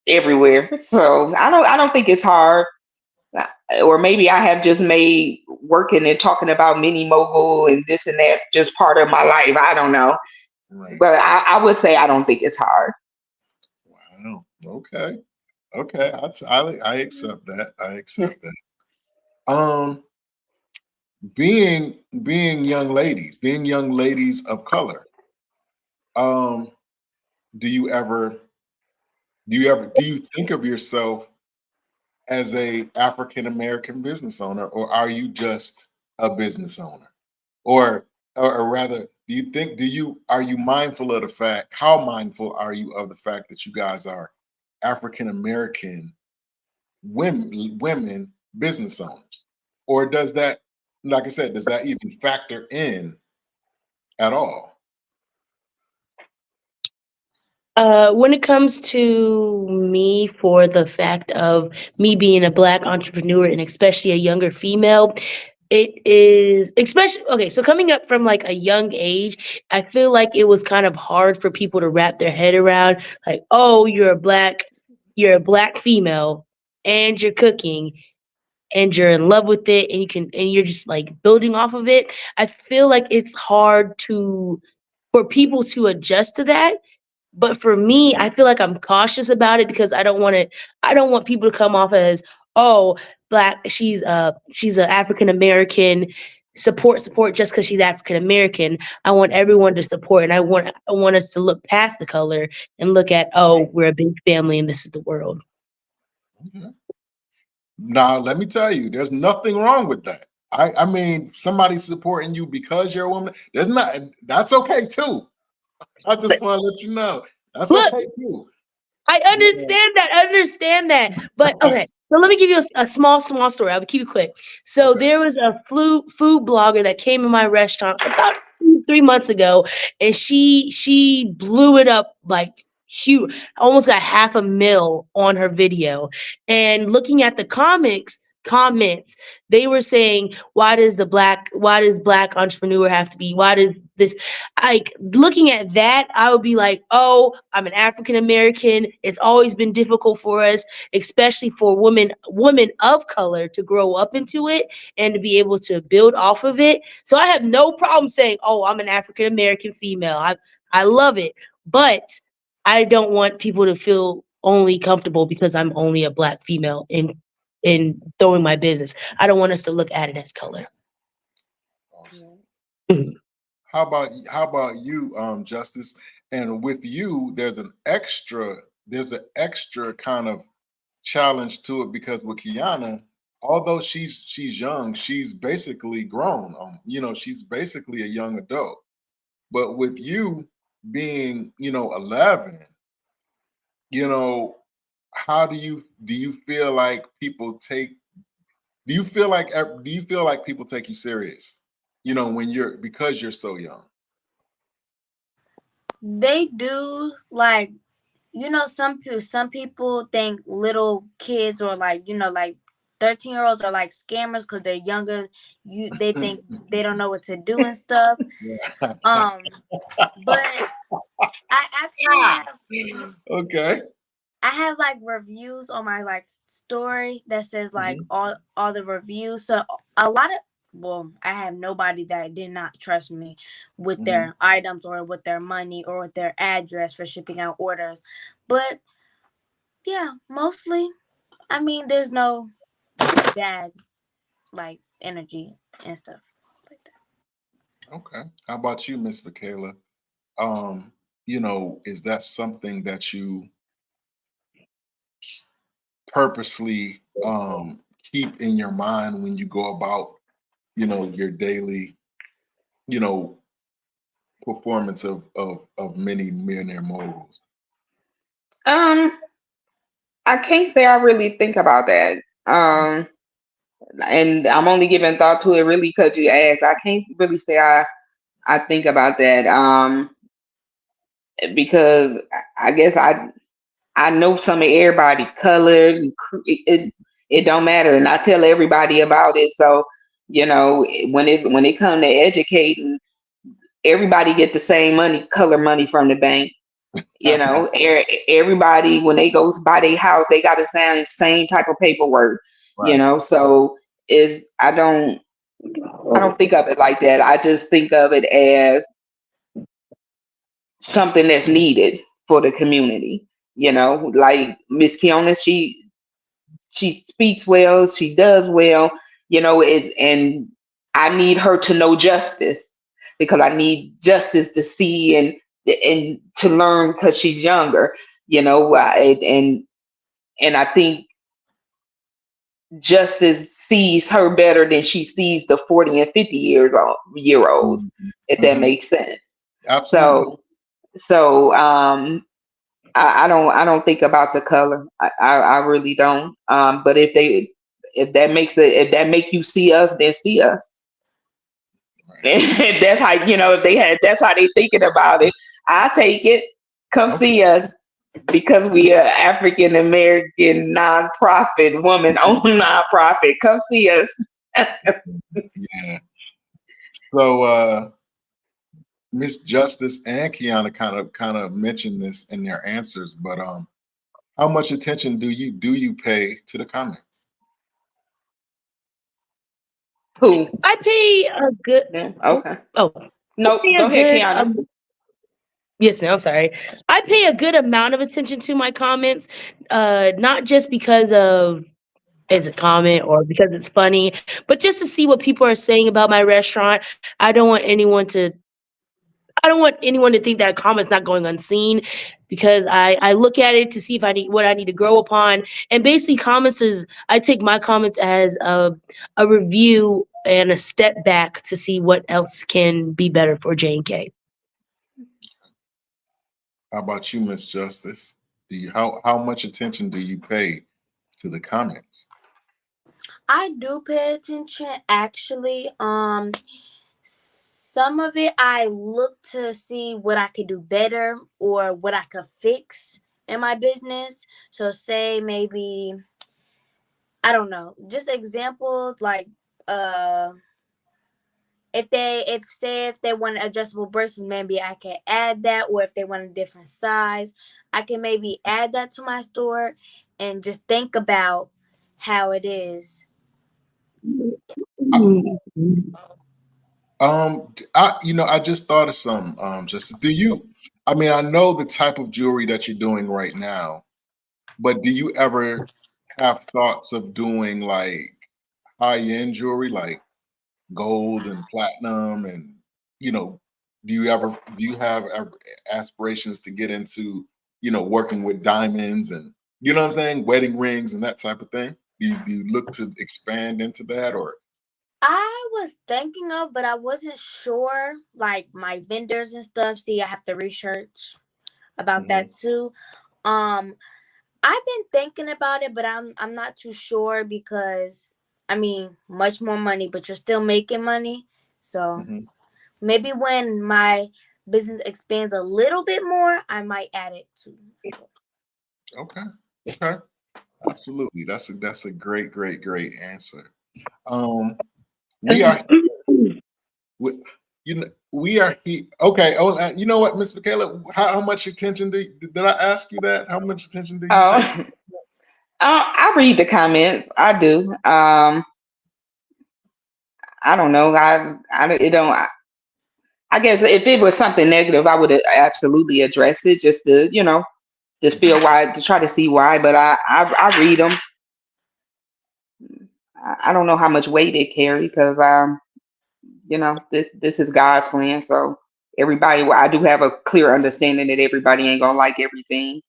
everywhere. So I don't think it's hard. Or maybe I have just made working and talking about mini mogul and this and that just part of my life. I don't know, Right. but I would say I don't think it's hard. Wow. Okay. Okay. I accept that. I accept that. Being young ladies of color. Um, do you think of yourself as a African American business owner, or are you just a business owner? Or rather, are you mindful of the fact, how mindful are you of the fact that you guys are African American women business owners? Or does that, like I said, does that even factor in at all? When it comes to me, for the fact of me being a Black entrepreneur and especially a younger female, it is especially okay. So coming up from like a young age, I feel like it was kind of hard for people to wrap their head around. Like, oh, you're a Black female, and you're cooking, and you're in love with it, and you're just like building off of it. I feel like it's hard for people to adjust to that, but for me, I feel like I'm cautious about it because I don't want people to come off as, oh, Black, she's a African American, support just because she's African American. I want everyone to support, and I want us to look past the color and look at, oh, we're a big family and this is the world. Okay. Now, let me tell you, there's nothing wrong with that. I mean, somebody supporting you because you're a woman, that's okay too. I just But want to let you know that's look, okay too. I Yeah. understand that. But okay, So let me give you a small story. I'll keep it quick. So Okay. there was a food blogger that came in my restaurant about 2, 3 months ago, and she blew it up like huge, almost got 500,000 on her video. And looking at the comments, they were saying, why does black entrepreneur have to be, why does this, like, looking at that, I would be like, oh, I'm an African American, it's always been difficult for us, especially for women of color, to grow up into it and to be able to build off of it. So I have no problem saying, oh, I'm an African American female. I love it. But I don't want people to feel only comfortable because I'm only a black female in throwing my business. I don't want us to look at it as color. Awesome. Mhm. How about you, Justice? And with you, there's an extra kind of challenge to it, because with Kiana, although she's young, she's basically grown. She's basically a young adult. But with you being, 11, how do you feel like people take? Do you feel like people take you serious? When because you're so young. They do, like, some people think little kids, or like, like 13-year-olds are like scammers because they're younger. They think they don't know what to do and stuff. Yeah. But I actually have Okay. I have like reviews on my like story that says like Mhm. all the reviews. So a lot of, well, I have nobody that did not trust me with Mhm. their items or with their money or with their address for shipping out orders. But yeah, mostly, I mean, there's no bad like energy and stuff like that. Okay. How about you, Miss Vickayla? Is that something that you purposely keep in your mind when you go about, your daily, you know, performance of many millionaire moguls? Um, I can't say I really think about that. And I'm only giving thought to it really because you asked. I can't really say I think about that. Because I guess I know some of everybody colors. And it don't matter, and I tell everybody about it. So when it comes to educating, everybody get the same color money from the bank. Everybody, when they go buy their house, they got to sign the same type of paperwork. Right. So is I don't think of it like that. I just think of it as something that's needed for the community. Like Miss Kiona, she speaks well, she does well. And I need her to know justice, because I need justice to see and to learn, because she's younger. And I think justice sees her better than she sees the 40 and 50 year olds, if that Mhm. makes sense. Absolutely. So I don't think about the color. I really don't. But if that make you see us, then see us. Right. That's how, that's how they thinking about it. I take it. Come Okay. see us, because we are African American nonprofit, woman owned nonprofit. Come see us. Yeah. So Miss Justice and Kiana kind of mentioned this in their answers, but how much attention do you pay to the comments? Who? I pay a good. Yeah, Oh, okay. I No, pay a go ahead, good. Kiana. Yes, ma'am. I'm sorry. I pay a good amount of attention to my comments, not just because of it's a comment or because it's funny, but just to see what people are saying about my restaurant. I don't want anyone to think that a comment's not going unseen, because I look at it to see if I need to grow upon. And basically comments is, I take my comments as a review and a step back to see what else can be better for J&K. How about you, Miss Justice? How much attention do you pay to the comments? I do pay attention actually. Some of it I look to see what I could do better or what I could fix in my business. So say maybe, I don't know, just examples like if they want adjustable braces, maybe I can add that, or if they want a different size, I can maybe add that to my store and just think about how it is. I just thought of some. Just do you? I mean, I know the type of jewelry that you're doing right now, but do you ever have thoughts of doing like high-end jewelry, like gold and platinum, and you know, do you have aspirations to get into, working with diamonds and you know what I'm saying, wedding rings and that type of thing? Do you look to expand into that or? I was thinking of, but I wasn't sure, like my vendors and stuff. See, I have to research about that too. I've been thinking about it, but I'm not too sure because I mean, much more money, but you're still making money. So maybe when my business expands a little bit more, I might add it too. Okay. Absolutely. That's a great answer. We are we are here. Okay. Oh, you know what, Miss Vickayla, how much attention did I ask you that? How much attention do you pay? I read the comments. I do. I don't know. It don't. I guess if it was something negative, I would absolutely address it just to, just feel why, to try to see why. But I read them. I don't know how much weight it carry because this is God's plan. So everybody, I do have a clear understanding that everybody ain't gonna like everything,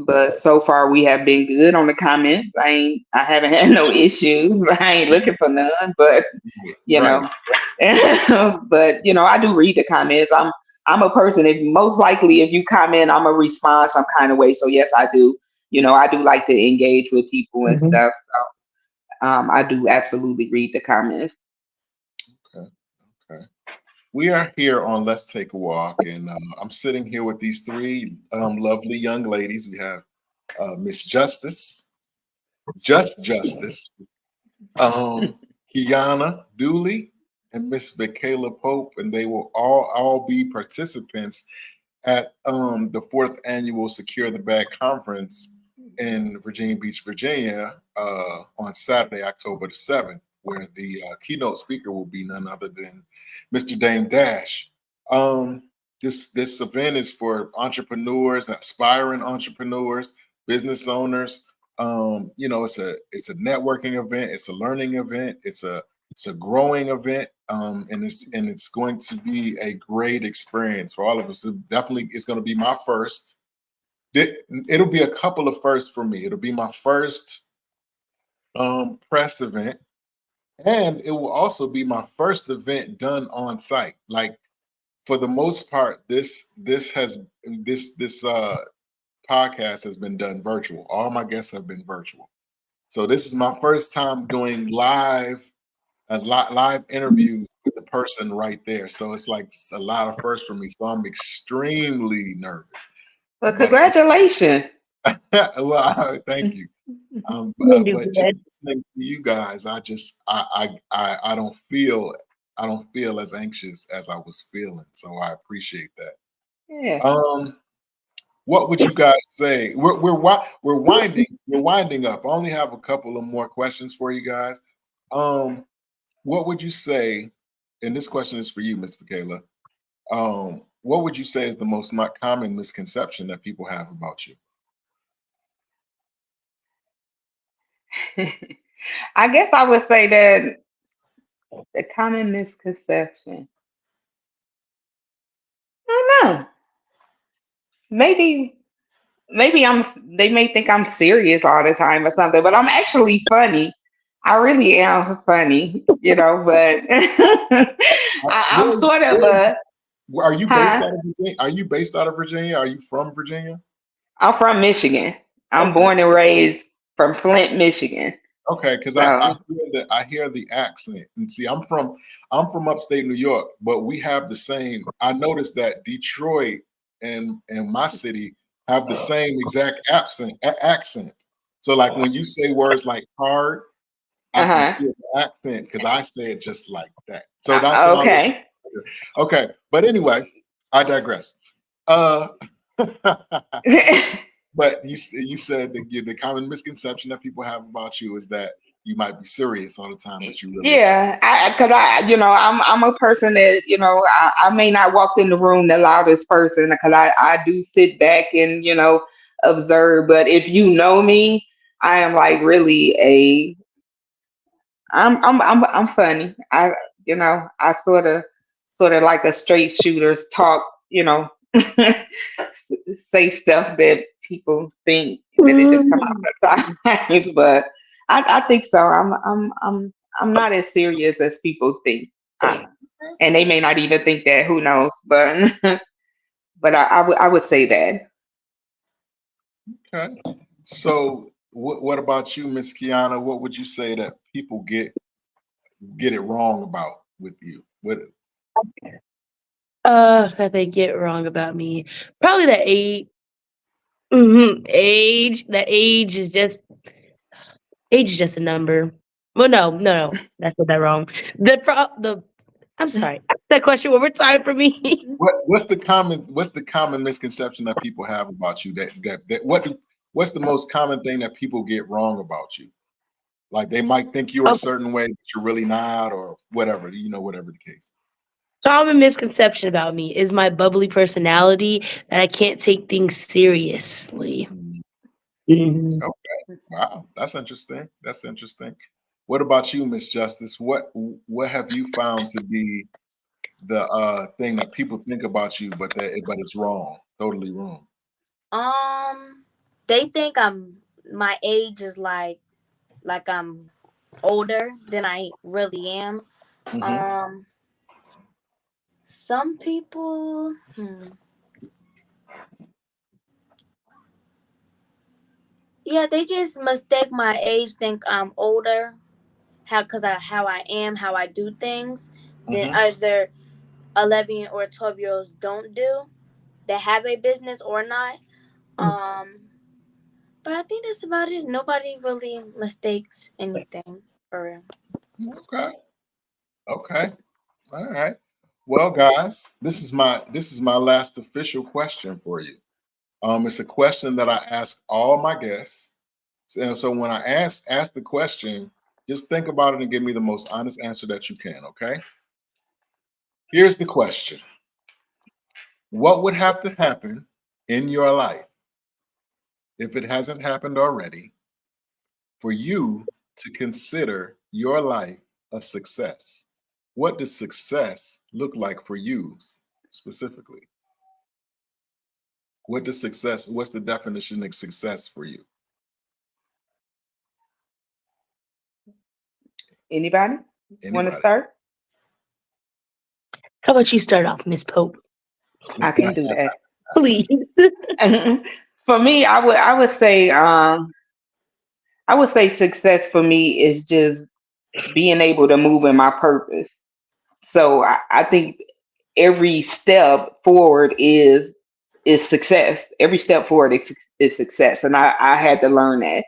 but so far we have been good on the comments. I haven't had no issues. I ain't looking for none, but Right. but I do read the comments. I'm a person, if most likely if you comment, I'm a respond some kind of way. So yes, I do. I do like to engage with people and stuff. So I do absolutely read the comments. Okay. We are here on Let's Take a Walk, and I'm sitting here with these three lovely young ladies. We have Miss Justice, Justice, Kiana Dooley, and Miss Vickayla Pope, and they will all be participants at the 4th annual Secure the Bag Conference in Virginia Beach, Virginia, on Saturday, October the 7th, where the keynote speaker will be none other than Mr. Dame Dash. This event is for entrepreneurs, aspiring entrepreneurs, business owners. It's a networking event, it's a learning event, it's a growing event, and it's going to be a great experience for all of us. It's going to be my first. It'll be a couple of firsts for me. It'll be my first press event, and it will also be my first event done on site. Like for the most part, this podcast has been done virtual. All my guests have been virtual. So this is my first time doing live interviews with the person right there. So it's like a lot of firsts for me. So I'm extremely nervous. Well, congratulations. Well, thank you. But just listening to you guys, I don't feel as anxious as I was feeling. So I appreciate that. Yeah. What would you guys say? We're winding up. I only have a couple of more questions for you guys. What would you say? And this question is for you, Ms. Vickayla. What would you say is the most common misconception that people have about you? I guess I would say that the common misconception. I don't know. Maybe they may think I'm serious all the time or something, but I'm actually funny. I really am funny, but I'm sort of a. Are you based out of Virginia? Are you based out of Virginia? Are you from Virginia? I'm from Michigan. I'm born and raised from Flint, Michigan. Okay, because So, I hear the accent, and see, I'm from upstate New York, but we have the same. I noticed that Detroit and my city have the same exact accent. So, like when you say words like hard, I can hear the accent because I say it just like that. So that's why. okay. Okay, but anyway, I digress. Uh, but you said the common misconception that people have about you is that you might be serious all the time, but you really because I'm a person that I may not walk in the room the loudest person because I do sit back and observe. But if you know me, I am like really I'm funny. I sort of like a straight shooter's talk, say stuff that people think that it just come out sometimes. But I think so. I'm not as serious as people think. And they may not even think that, who knows? But but I would say that. Okay. So what about you, Miss Kiana? What would you say that people get it wrong about with you? What That they get wrong about me. Probably the age. Age. The age is just a number. Well, no, that's not that wrong. The I'm sorry. Ask that question one more time for me. what's the common misconception that people have about you? What's the most common thing that people get wrong about you? Like they might think you're a certain way, but you're really not, or whatever, whatever the case. Common misconception about me is my bubbly personality that I can't take things seriously. Mm-hmm. Okay. Wow. That's interesting. What about you, Miss Justice? What have you found to be the thing that people think about you, but it's wrong, totally wrong? They think my age is like I'm older than I really am. Mm-hmm. Some people, yeah, they just mistake my age, think I'm older, how I am, how I do things, than Mm-hmm. either 11 or 12-year-olds don't do. They have a business or not. But I think that's about it. Nobody really mistakes anything for real. Okay. Okay. All right. Well, guys, this is my last official question for you. It's a question that I ask all my guests. So when I ask the question, just think about it and give me the most honest answer that you can, okay? Here's the question. What would have to happen in your life, if it hasn't happened already, for you to consider your life a success? What does success look like for you specifically? What's the definition of success for you? Anybody want to start? How about you start off, Miss Pope? I can do that. Please. For me, I would say success for me is just being able to move in my purpose. So I think every step forward is success. Every step forward is success, and I had to learn that.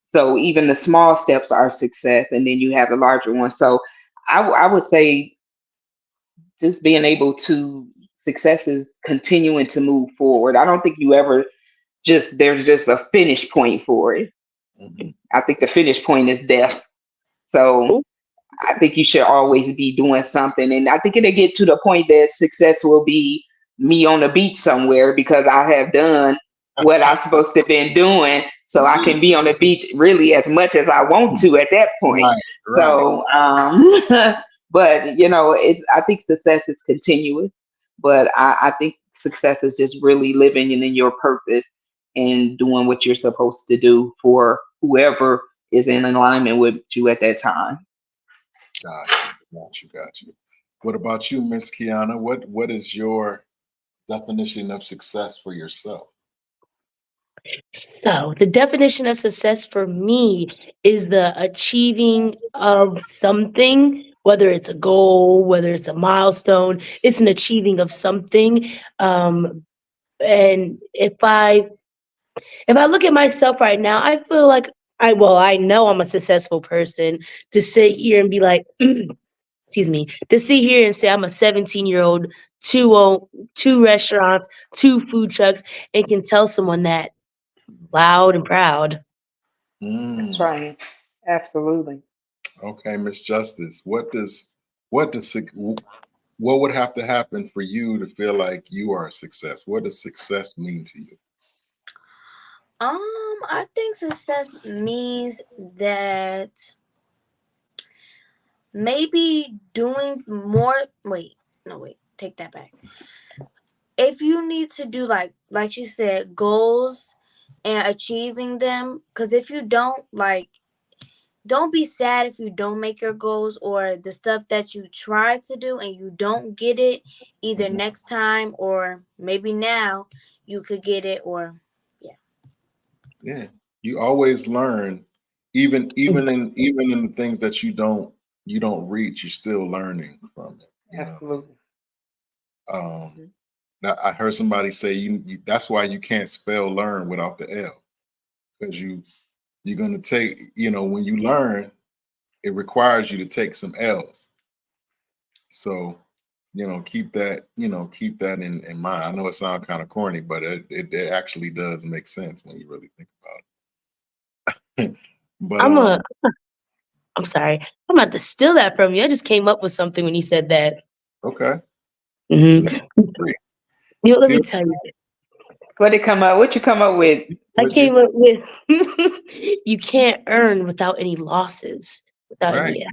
So even the small steps are success, and then you have the larger ones. So I would say just being able to success is continuing to move forward. I don't think you ever there's just a finish point for it. Mm-hmm. I think the finish point is death. So I think you should always be doing something. And I think it'll get to the point that success will be me on the beach somewhere because I have done what I'm supposed to have been doing. So I can be on the beach really as much as I want to at that point. Right. So, but I think success is continuous, but I think success is just really living in your purpose and doing what you're supposed to do for whoever is in alignment with you at that time. Got you. What about you, Miss Kiana? What is your definition of success for yourself? So, the definition of success for me is the achieving of something, whether it's a goal, whether it's a milestone, it's an achieving of something. And if I look at myself right now, I feel like I know I'm a successful person to sit here and be like, excuse me, to sit here and say I'm a 17-year-old, two restaurants, two food trucks, and can tell someone that loud and proud. That's Mm. right. Absolutely. Okay, Miss Justice, what does what would have to happen for you to feel like you are a success? What does success mean to you? I think success means that maybe doing more. Wait, no, wait, take that back. If you need to do like you said, goals and achieving them, because if you don't be sad if you don't make your goals or the stuff that you try to do and you don't get it either Mhm. next time or maybe now you could get it or yeah. Yeah, you always learn, even in the things that you don't reach, you're still learning from it. You know. Absolutely. Um, now I heard somebody say that's why you can't spell learn without the L, because you're gonna take, when you learn, it requires you to take some L's. So, keep that in mind. I know it sounds kind of corny, but it actually does make sense when you really think about it. But I'm a I'm sorry. I'm about to steal that from you. I just came up with something when you said that. okay. hmm Great. Let See, me tell you. What did come up? What you come up with? I what came up with you can't earn without any losses. Without right, any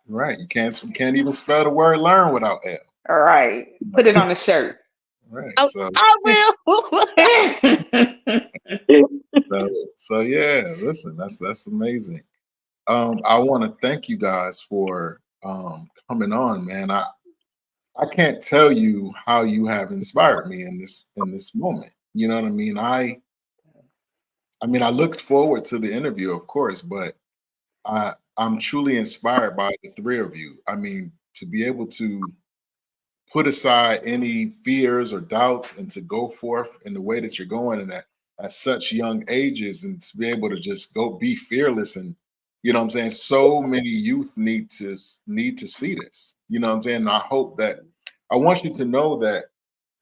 right. You can't even spell the word learn without L. All right. Put it on the shirt. Right. I will. So yeah, listen, that's amazing. I want to thank you guys for coming on, man. I can't tell you how you have inspired me in this moment. You know what I mean? I looked forward to the interview, of course, but I'm truly inspired by the three of you. I mean, to be able to put aside any fears or doubts and to go forth in the way that you're going and at such young ages, and to be able to just go be fearless, and what I'm saying, so many youth need to see this. You know what I'm saying? And I want you to know that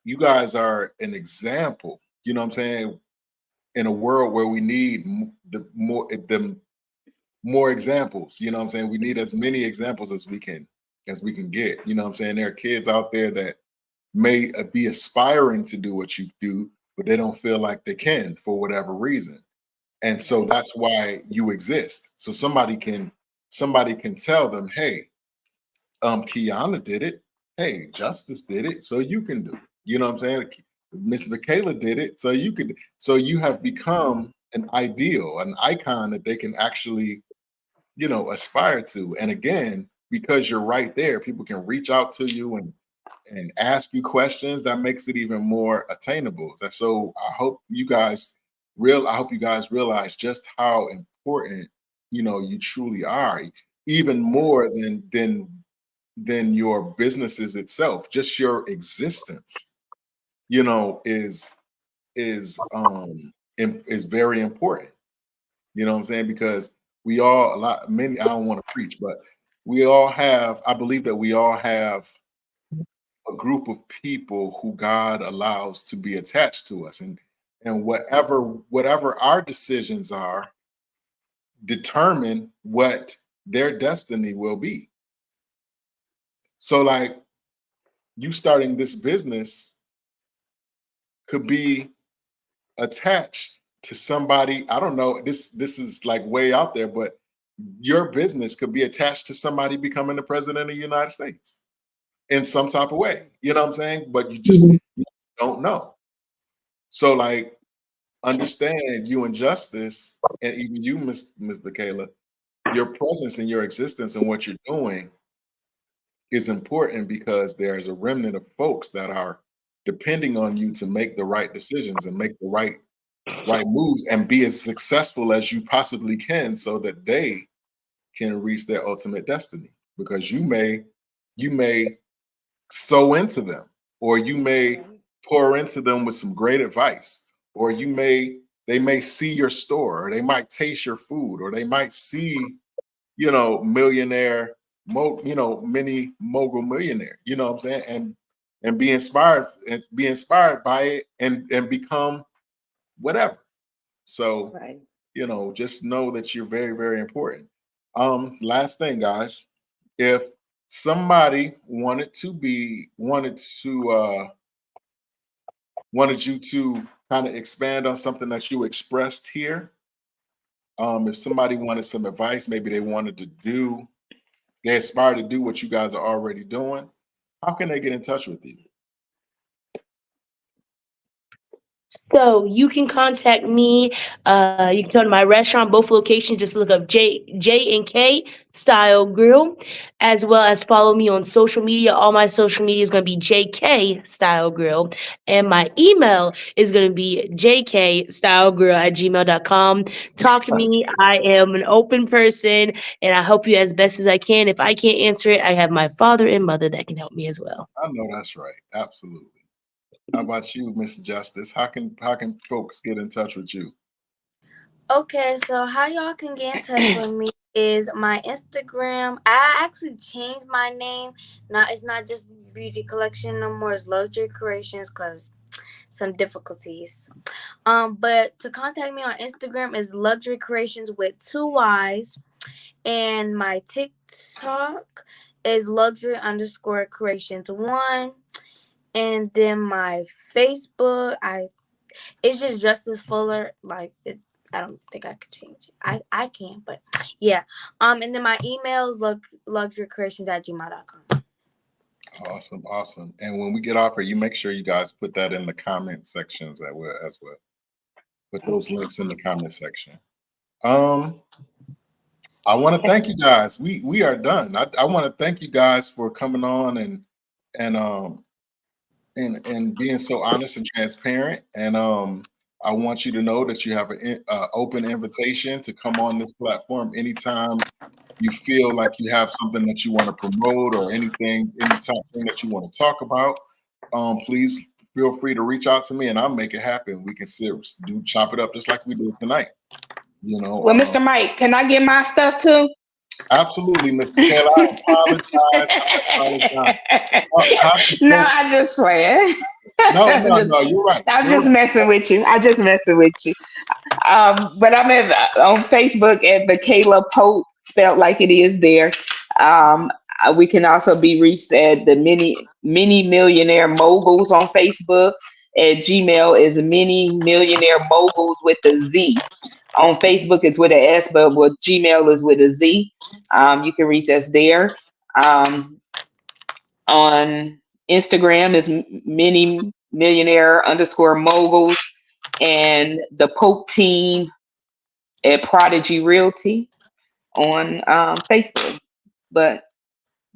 you guys are an example, what I'm saying, in a world where we need the more examples. You know what I'm saying? We need as many examples as we can get. You know what I'm saying? There are kids out there that may be aspiring to do what you do, but they don't feel like they can for whatever reason. And so that's why you exist. So somebody can tell them, hey, Kiana did it. Hey, Justice did it. So you can do it. You know what I'm saying? Miss Vickayla did it. So you could. So you have become an ideal, an icon that they can actually, aspire to. And again, because you're right there, people can reach out to you and ask you questions. That makes it even more attainable. And so I hope you guys realize just how important, you truly are, even more than your businesses itself. Just your existence, is very important. You know what I'm saying? Because we all, many, I don't want to preach, but I believe that we all have a group of people who God allows to be attached to us. And whatever our decisions are determine what their destiny will be. So like, you starting this business could be attached to somebody. I don't know, this is like way out there, but your business could be attached to somebody becoming the president of the United States in some type of way. You know what I'm saying? But Mhm. you don't know. So like, understand, you and Justice, and even you, Miss Vickayla, your presence and your existence and what you're doing is important, because there's a remnant of folks that are depending on you to make the right decisions and make the right right moves and be as successful as you possibly can so that they can reach their ultimate destiny. Because you may sow into them, or you may pour into them with some great advice, or they may see your store, or they might taste your food, or they might see, millionaire, mini mogul millionaire, you know what I'm saying? And be inspired by it and become whatever. So, Right. just know that you're very, very important. Last thing, guys, if somebody wanted you to kind of expand on something that you expressed here, if somebody wanted some advice, maybe they aspire to do what you guys are already doing, how can they get in touch with you? So you can contact me. You can come to my restaurant, both locations. Just look up J and K Style Grill, as well as follow me on social media. All my social media is going to be JK Style Grill, and my email is going to be jkstylegrill@gmail.com. Talk to me. I am an open person, and I help you as best as I can. If I can't answer it, I have my father and mother that can help me as well. I know that's right. Absolutely. How about you, Miss Justice? How can folks get in touch with you? Okay, so how y'all can get in touch with me is my Instagram. I actually changed my name. Now it's not just Beauty Collection no more. It's Luxury Creations because some difficulties. But to contact me on Instagram is Luxury Creations with 2 Y's, and my TikTok is Luxury_Creations 1, and then my Facebook it's just Justice Fuller. I don't think I could change it. I can, but yeah. And then my email is luxurycreations@gmail.com. Awesome. And when we get off here, you make sure you guys put that in the comment sections as well. Put those links in the comment section. I want to thank you guys. We are done. I want to thank you guys for coming on and being so honest and transparent. And I want you to know that you have an open invitation to come on this platform anytime you feel like you have something that you want to promote or any type thing that you want to talk about. Please feel free to reach out to me and I'll make it happen. We can chop it up just like we did tonight. Well, Mr. Mike, can I get my stuff too? Absolutely, Mr. Taylor. I apologize. No, I just playing. No, you're right. I'm just messing with you. But I'm on Facebook at Vickayla Pope, spelled like it is there. We can also be reached at the mini millionaire moguls on Facebook. At Gmail is mini millionaire moguls with a Z. On Facebook it's with an S, but with Gmail is with a Z. You can reach us there. On Instagram is mini millionaire_moguls, and the Pope team at Prodigy Realty on Facebook. But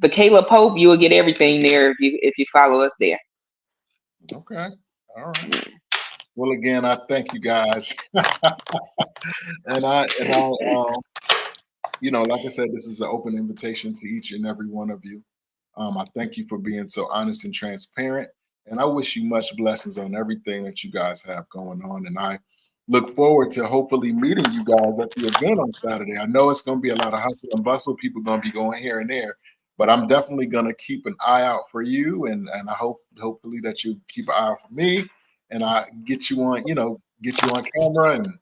Vickayla Pope, you will get everything there if you follow us there. Okay. All right. Well, again, I thank you guys. and I like I said, this is an open invitation to each and every one of you. I thank you for being so honest and transparent. And I wish you much blessings on everything that you guys have going on. And I look forward to hopefully meeting you guys at the event on Saturday. I know it's going to be a lot of hustle and bustle. People going to be going here and there. But I'm definitely going to keep an eye out for you. And I hopefully that you keep an eye out for me. And I get you on camera and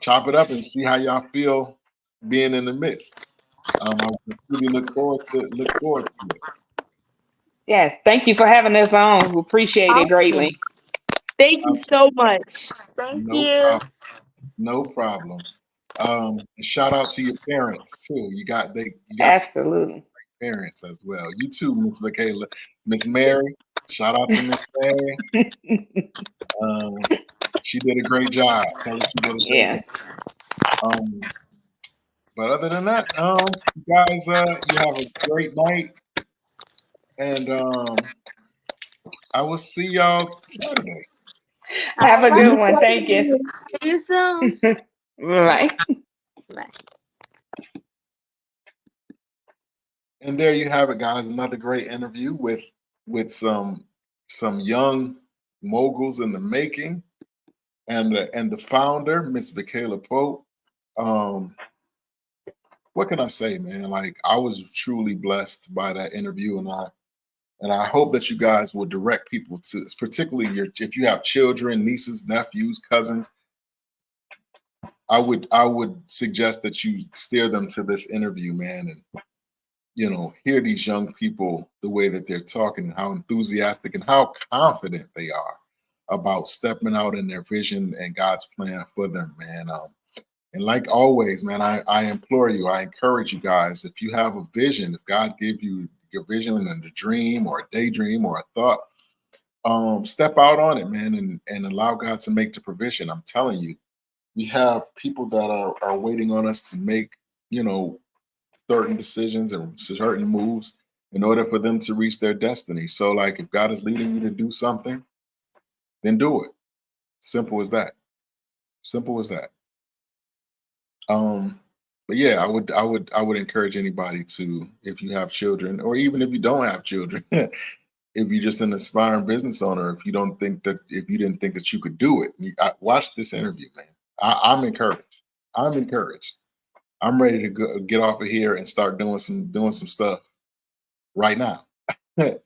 chop it up and see how y'all feel being in the midst. I really look forward to it. Yes, thank you for having us on. We appreciate it greatly. Thank you so much. Thank you. No problem. Shout out to your parents too. You got Absolutely parents as well. You too, Miss Vickayla. Miss Mary, shout out to Miss Mary. She did a great job. Tell her she did a great job. But other than that, you guys, you have a great night, and I will see y'all Saturday. Have a Bye. good one. Thank you. See you soon. Bye. Bye. And there you have it, guys. Another great interview with some young moguls in the making, and the founder, Miss Vickayla Pope. What can I say, man? Like, I was truly blessed by that interview, and I hope that you guys will direct people to, particularly if you have children, nieces, nephews, cousins. I would suggest that you steer them to this interview, man, and hear these young people, the way that they're talking, and how enthusiastic and how confident they are about stepping out in their vision and God's plan for them, man. And like always, man, I implore you, I encourage you guys, if you have a vision, if God give you your vision and a dream or a daydream or a thought, step out on it, man, and allow God to make the provision. I'm telling you, we have people that are waiting on us to make, certain decisions and certain moves in order for them to reach their destiny. So, like, if God is leading you to do something, then do it. Simple as that. Simple as that. But yeah, I would encourage anybody to, if you have children, or even if you don't have children, if you're just an aspiring business owner, if you didn't think that you could do it, watch this interview, man. I'm encouraged. I'm encouraged. I'm ready to get off of here and start doing some stuff right now. But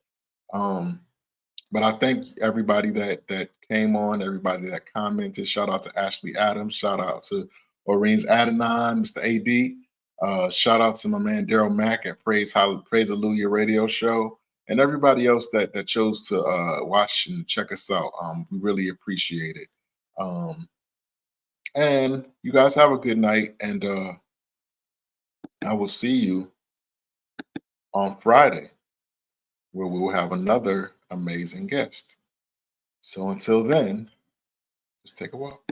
I thank everybody that came on, everybody that commented. Shout out to Ashley Adams. Shout out to Oreen's Adenon, Mr. AD. Shout out to my man Daryl Mack at Praise Hallelujah Radio Show, and everybody else that chose to watch and check us out. We really appreciate it. And you guys have a good night, and I will see you on Friday, where we will have another amazing guest. So until then, let's take a walk.